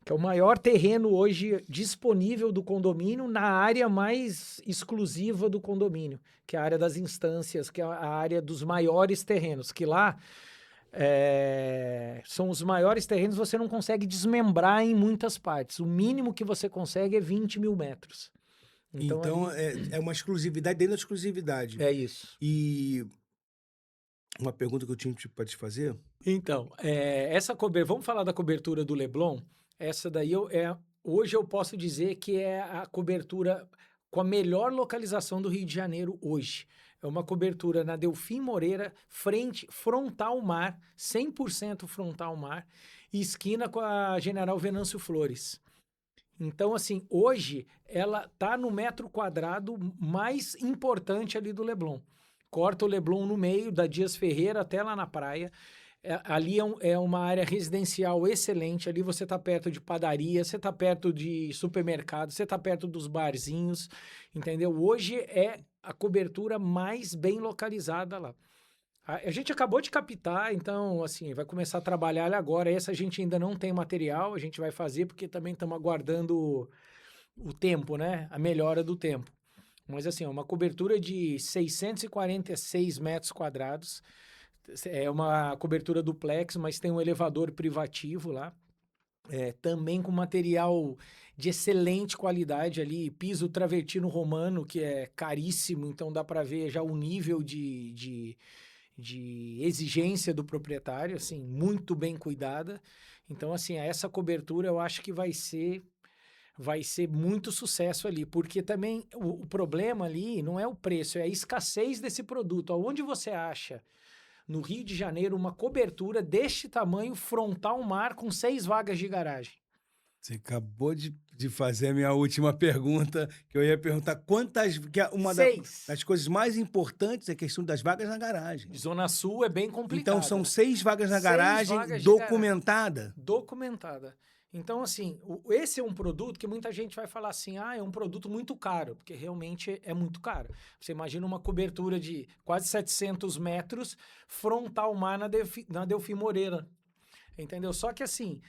Que é o maior terreno hoje disponível do condomínio na área mais exclusiva do condomínio, que é a área das instâncias, que é a área dos maiores terrenos, que lá são os maiores terrenos, você não consegue desmembrar em muitas partes. O mínimo que você consegue é 20 mil metros. Então, ali- é uma exclusividade dentro da exclusividade. É isso. E uma pergunta que eu tinha para te fazer... Então, vamos falar da cobertura do Leblon. Essa daí hoje eu posso dizer que é a cobertura com a melhor localização do Rio de Janeiro hoje. É uma cobertura na Delfim Moreira, frontal mar, 100% frontal mar, e esquina com a General Venâncio Flores. Então, assim, hoje ela tá no metro quadrado mais importante ali do Leblon. Corta o Leblon no meio, da Dias Ferreira até lá na praia. Ali é uma área residencial excelente. Ali você está perto de padaria, você está perto de supermercado, você está perto dos barzinhos, entendeu? Hoje é a cobertura mais bem localizada lá. A gente acabou de captar, então, assim, vai começar a trabalhar agora. Essa a gente ainda não tem material, a gente vai fazer porque também estamos aguardando o tempo, né? A melhora do tempo. Mas, assim, é uma cobertura de 646 metros quadrados. É uma cobertura duplex, mas tem um elevador privativo lá. Também com material de excelente qualidade ali, piso travertino romano, que é caríssimo, então dá para ver já o nível de exigência do proprietário, assim, muito bem cuidada. Então, assim, essa cobertura eu acho que vai ser muito sucesso ali, porque também o problema ali não é o preço, é a escassez desse produto. Aonde você acha no Rio de Janeiro uma cobertura deste tamanho frontal mar com 6 vagas de garagem? Você acabou de fazer a minha última pergunta, que eu ia perguntar quantas. Que é uma Seis. das coisas mais importantes é a questão das vagas na garagem. Zona Sul é bem Então, complicada, são né? 6 vagas na 6 garagem vagas de garagem. documentada. Documentada. Então, assim, esse é um produto que muita gente vai falar assim, é um produto muito caro, porque realmente é muito caro. Você imagina uma cobertura de quase 700 metros frontal mar na Delfim Moreira, entendeu? Só que, assim,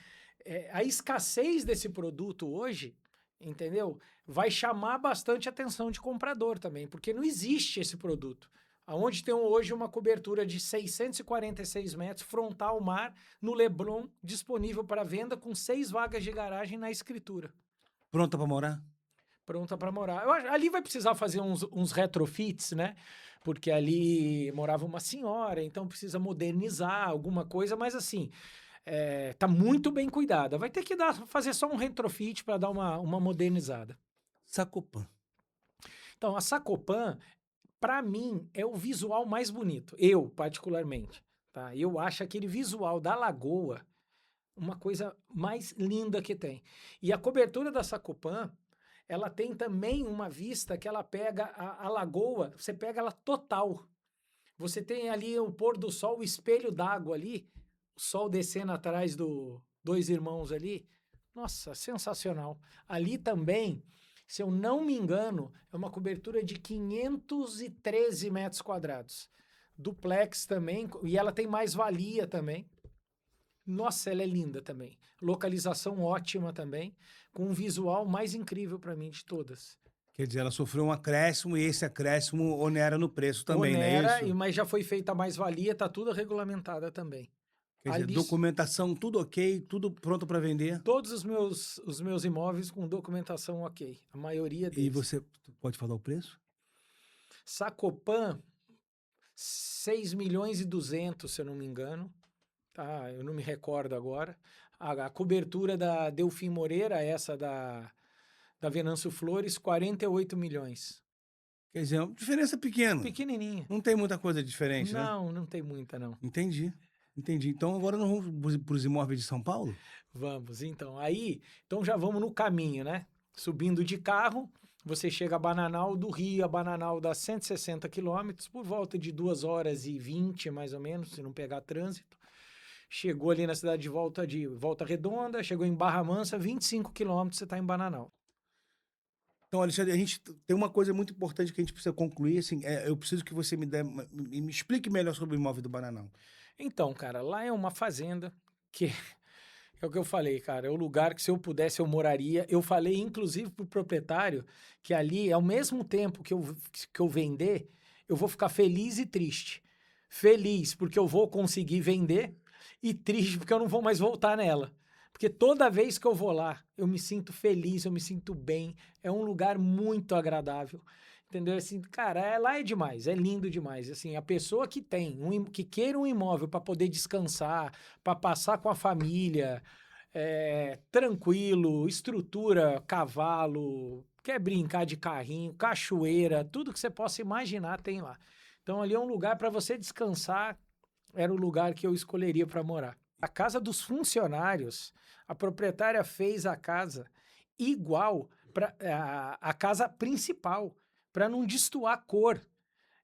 a escassez desse produto hoje, entendeu? Vai chamar bastante atenção de comprador também, porque não existe esse produto. Aonde tem hoje uma cobertura de 646 metros frontal ao mar no Leblon, disponível para venda com 6 vagas de garagem na escritura. Pronta para morar? Pronta para morar. Eu acho, ali vai precisar fazer uns retrofits, né? Porque ali morava uma senhora, então precisa modernizar alguma coisa, mas assim, tá muito bem cuidada. Vai ter que fazer só um retrofit para dar uma modernizada. Sacopan. Então, a Sacopan, para mim, é o visual mais bonito. Eu, particularmente. Tá? Eu acho aquele visual da lagoa uma coisa mais linda que tem. E a cobertura da Sacopan, ela tem também uma vista que ela pega a lagoa, você pega ela total. Você tem ali o pôr do sol, o espelho d'água ali, o sol descendo atrás do Dois Irmãos ali. Nossa, sensacional. Ali também, se eu não me engano, é uma cobertura de 513 metros quadrados. Duplex também, e ela tem mais-valia também. Nossa, ela é linda também. Localização ótima também, com um visual mais incrível para mim de todas. Quer dizer, ela sofreu um acréscimo e esse acréscimo onera no preço também, não é Onera, isso? mas já foi feita a mais-valia, tá tudo regulamentada também. Quer dizer, Ali, documentação, tudo ok, tudo pronto para vender. todos os meus imóveis com documentação ok, a maioria E deles. você pode falar o preço? Sacopan, 6 milhões e 200, se eu não me engano. Tá, eu não me recordo agora. A cobertura da Delfim Moreira, essa da Venâncio Flores, 48 milhões. Quer dizer, é uma diferença pequena. Pequenininha. Não tem muita coisa diferente, né? Não, não tem muita, não. Entendi. Entendi. Então agora nós vamos para os imóveis de São Paulo? Vamos, então. Então já vamos no caminho, né? Subindo de carro, você chega a Bananal, do Rio a Bananal dá 160 quilômetros, por volta de 2 horas e 20, mais ou menos, se não pegar trânsito. Chegou ali na cidade de Volta Redonda, chegou em Barra Mansa, 25 quilômetros, você está em Bananal. Então, Alexandre, a gente tem uma coisa muito importante que a gente precisa concluir, assim, eu preciso que você me explique melhor sobre o imóvel do Bananal. Então, cara, lá é uma fazenda que é o que eu falei, cara, é o lugar que se eu pudesse eu moraria. Eu falei, inclusive, pro proprietário que ali, ao mesmo tempo que eu vender, eu vou ficar feliz e triste. Feliz porque eu vou conseguir vender e triste porque eu não vou mais voltar nela. Porque toda vez que eu vou lá, eu me sinto feliz, eu me sinto bem. É um lugar muito agradável. Entendeu? Assim, cara, lá é demais, é lindo demais. Assim, a pessoa que que queira um imóvel para poder descansar, para passar com a família, tranquilo, estrutura, cavalo, quer brincar de carrinho, cachoeira, tudo que você possa imaginar tem lá. Então ali é um lugar para você descansar, era o lugar que eu escolheria para morar. A casa dos funcionários, a proprietária fez a casa igual para a casa principal, para não destoar a cor.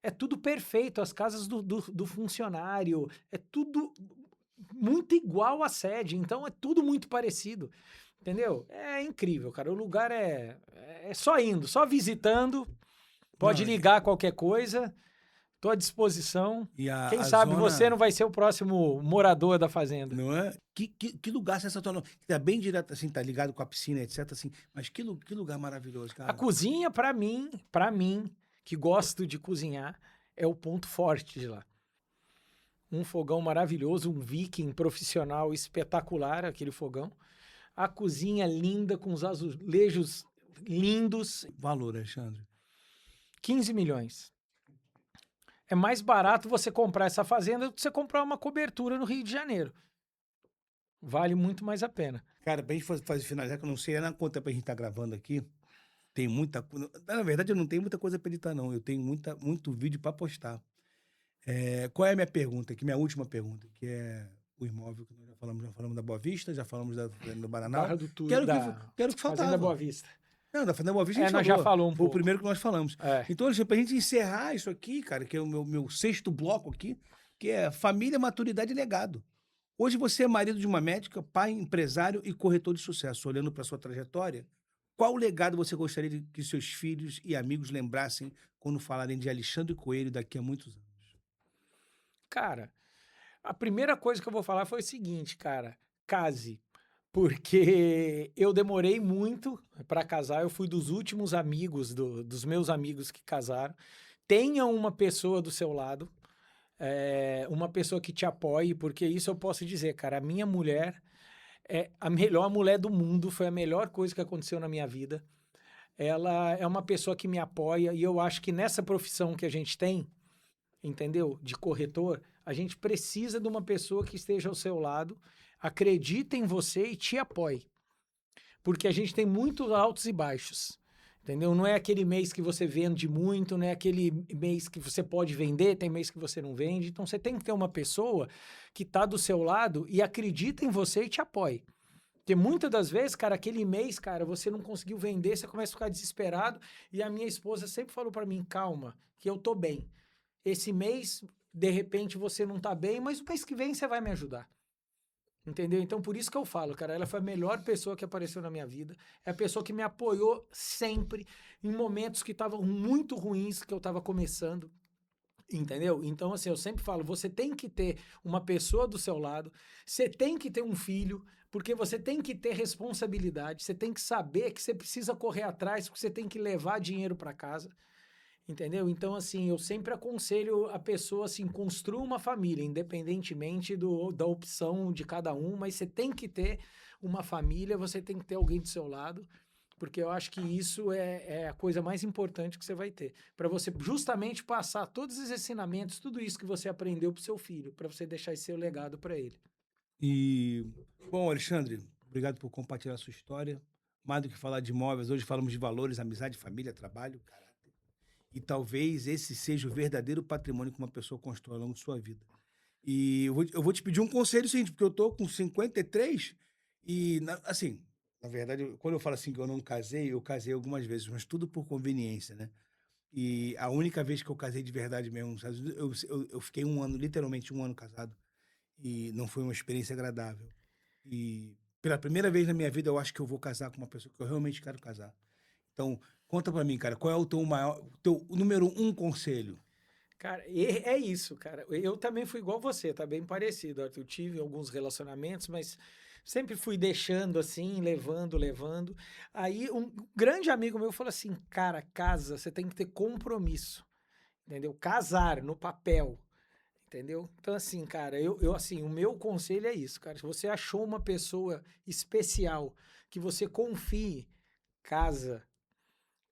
É tudo perfeito, as casas do funcionário, é tudo muito igual à sede, então é tudo muito parecido, entendeu? É incrível, cara, o lugar é só indo, só visitando, pode Não, ligar qualquer coisa, estou à disposição. e Quem a sabe zona, você não vai ser o próximo morador da fazenda. não é? Que lugar sensacional. Tá bem direto, assim, tá ligado com a piscina, etc, assim, mas que lugar maravilhoso, A cara. cozinha, para mim, que gosto de cozinhar, é o ponto forte de lá. Um fogão maravilhoso, um Viking profissional espetacular, aquele fogão. A cozinha linda, com os azulejos lindos, Valor, Alexandre. 15 milhões. É mais barato você comprar essa fazenda do que você comprar uma cobertura no Rio de Janeiro. Vale muito mais a pena. Cara, pra gente fazer finalizar, que eu não sei, é na conta pra gente estar gravando aqui, tem muita coisa. Na verdade, eu não tenho muita coisa pra editar, não. Eu tenho muito vídeo pra postar. Qual é a minha pergunta, que minha última pergunta, que é o imóvel que nós já falamos da Boa Vista, já falamos do Bananal. Barra do Tudo, Quero que faltava. Fazenda Boa Vista. Não, da Fazenda Boa Vista a gente nós falou. já falou um Foi o pouco. primeiro que nós falamos. É. Então, Alexandre, pra gente encerrar isso aqui, cara, que é o meu sexto bloco aqui, que é família, maturidade e legado. Hoje você é marido de uma médica, pai, empresário e corretor de sucesso. Olhando para sua trajetória, qual legado você gostaria de que seus filhos e amigos lembrassem quando falarem de Alexandre Coelho daqui a muitos anos? Cara, a primeira coisa que eu vou falar foi o seguinte, cara, case. Porque eu demorei muito para casar, eu fui dos últimos amigos, dos meus amigos que casaram. Tenha uma pessoa do seu lado, uma pessoa que te apoie, porque isso eu posso dizer, cara, a minha mulher é a melhor mulher do mundo, foi a melhor coisa que aconteceu na minha vida. Ela é uma pessoa que me apoia e eu acho que nessa profissão que a gente tem, entendeu? De corretor, a gente precisa de uma pessoa que esteja ao seu lado, acredita em você e te apoie. Porque a gente tem muitos altos e baixos, entendeu? Não é aquele mês que você vende muito, não é aquele mês que você pode vender, tem mês que você não vende. Então você tem que ter uma pessoa que está do seu lado e acredita em você e te apoie. Porque muitas das vezes, cara, aquele mês, cara, você não conseguiu vender, você começa a ficar desesperado. E a minha esposa sempre falou para mim, calma, que eu tô bem. Esse mês, de repente, você não tá bem, mas o mês que vem você vai me ajudar. Entendeu? Então, por isso que eu falo, cara, ela foi a melhor pessoa que apareceu na minha vida. É a pessoa que me apoiou sempre em momentos que estavam muito ruins, que eu tava começando. Entendeu? Então, assim, eu sempre falo, você tem que ter uma pessoa do seu lado, você tem que ter um filho, porque você tem que ter responsabilidade, você tem que saber que você precisa correr atrás, porque você tem que levar dinheiro para casa. Entendeu? Então, assim, eu sempre aconselho a pessoa, assim, construa uma família, independentemente da opção de cada um, mas você tem que ter uma família, você tem que ter alguém do seu lado, porque eu acho que isso é a coisa mais importante que você vai ter. Para você justamente passar todos os ensinamentos, tudo isso que você aprendeu pro seu filho, para você deixar esse seu legado para ele. E, bom, Alexandre, obrigado por compartilhar a sua história. Mais do que falar de imóveis, hoje falamos de valores, amizade, família, trabalho, caráter. E talvez esse seja o verdadeiro patrimônio que uma pessoa constrói ao longo de sua vida. E eu vou te pedir um conselho seguinte, porque eu tô com 53 e, assim, na verdade, quando eu falo assim que eu não casei, eu casei algumas vezes, mas tudo por conveniência, né? E a única vez que eu casei de verdade mesmo, sabe, eu fiquei um ano, literalmente um ano casado, e não foi uma experiência agradável. E pela primeira vez na minha vida, eu acho que eu vou casar com uma pessoa que eu realmente quero casar. Então, conta pra mim, cara, qual é o teu número um conselho? Cara, é isso, cara. Eu também fui igual você, tá bem parecido, Arthur. Eu tive alguns relacionamentos, mas sempre fui deixando assim, levando. Aí um grande amigo meu falou assim: cara, casa, você tem que ter compromisso, entendeu? Casar no papel, entendeu? Então, assim, cara, assim, o meu conselho é isso, cara. Se você achou uma pessoa especial, que você confie, casa,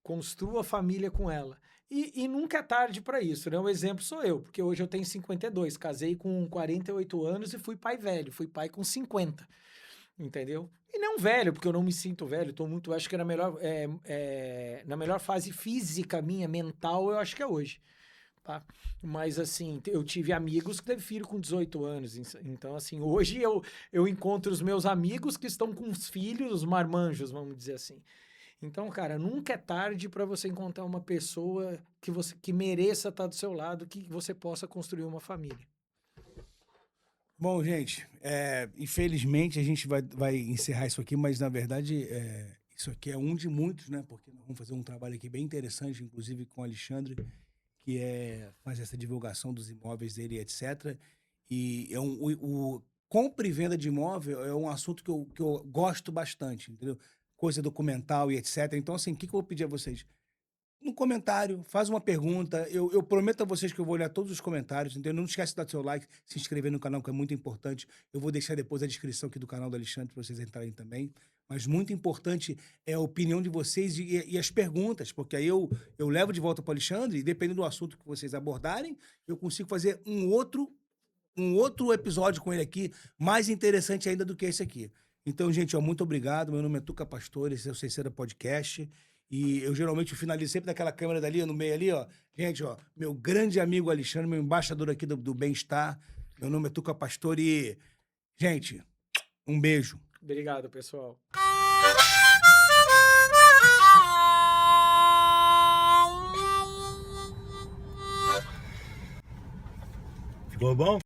construa família com ela. E nunca é tarde para isso, né? O exemplo sou eu, porque hoje eu tenho 52, casei com 48 anos e fui pai velho, fui pai com 50, entendeu? E não velho, porque eu não me sinto velho, tô muito, acho que na melhor fase física minha, mental, eu acho que é hoje, tá? Mas assim, eu tive amigos que teve filho com 18 anos, então assim, hoje eu encontro os meus amigos que estão com os filhos, os marmanjos, vamos dizer assim. Então, cara, nunca é tarde para você encontrar uma pessoa que mereça estar do seu lado, que você possa construir uma família. Bom, gente, infelizmente a gente vai encerrar isso aqui, mas na verdade isso aqui é um de muitos, né? Porque nós vamos fazer um trabalho aqui bem interessante, inclusive com o Alexandre, que é fazer essa divulgação dos imóveis dele, etc. E o compra e venda de imóvel é um assunto que eu gosto bastante, entendeu? Coisa documental e etc. Então, assim, o que eu vou pedir a vocês? No comentário, faz uma pergunta. Eu prometo a vocês que eu vou olhar todos os comentários, entendeu? Não esquece de dar seu like, se inscrever no canal, que é muito importante. Eu vou deixar depois a descrição aqui do canal do Alexandre para vocês entrarem também. Mas muito importante é a opinião de vocês e as perguntas, porque aí eu levo de volta para o Alexandre e dependendo do assunto que vocês abordarem, eu consigo fazer um outro episódio com ele aqui, mais interessante ainda do que esse aqui. Então, gente, ó, muito obrigado. Meu nome é Tuca Pastor, esse é o Cesseira Podcast. E eu geralmente finalizo sempre daquela câmera dali, no meio ali, ó. Gente, ó, meu grande amigo Alexandre, meu embaixador aqui do bem-estar. Meu nome é Tuca Pastor e Gente, um beijo. Obrigado, pessoal. Ficou bom?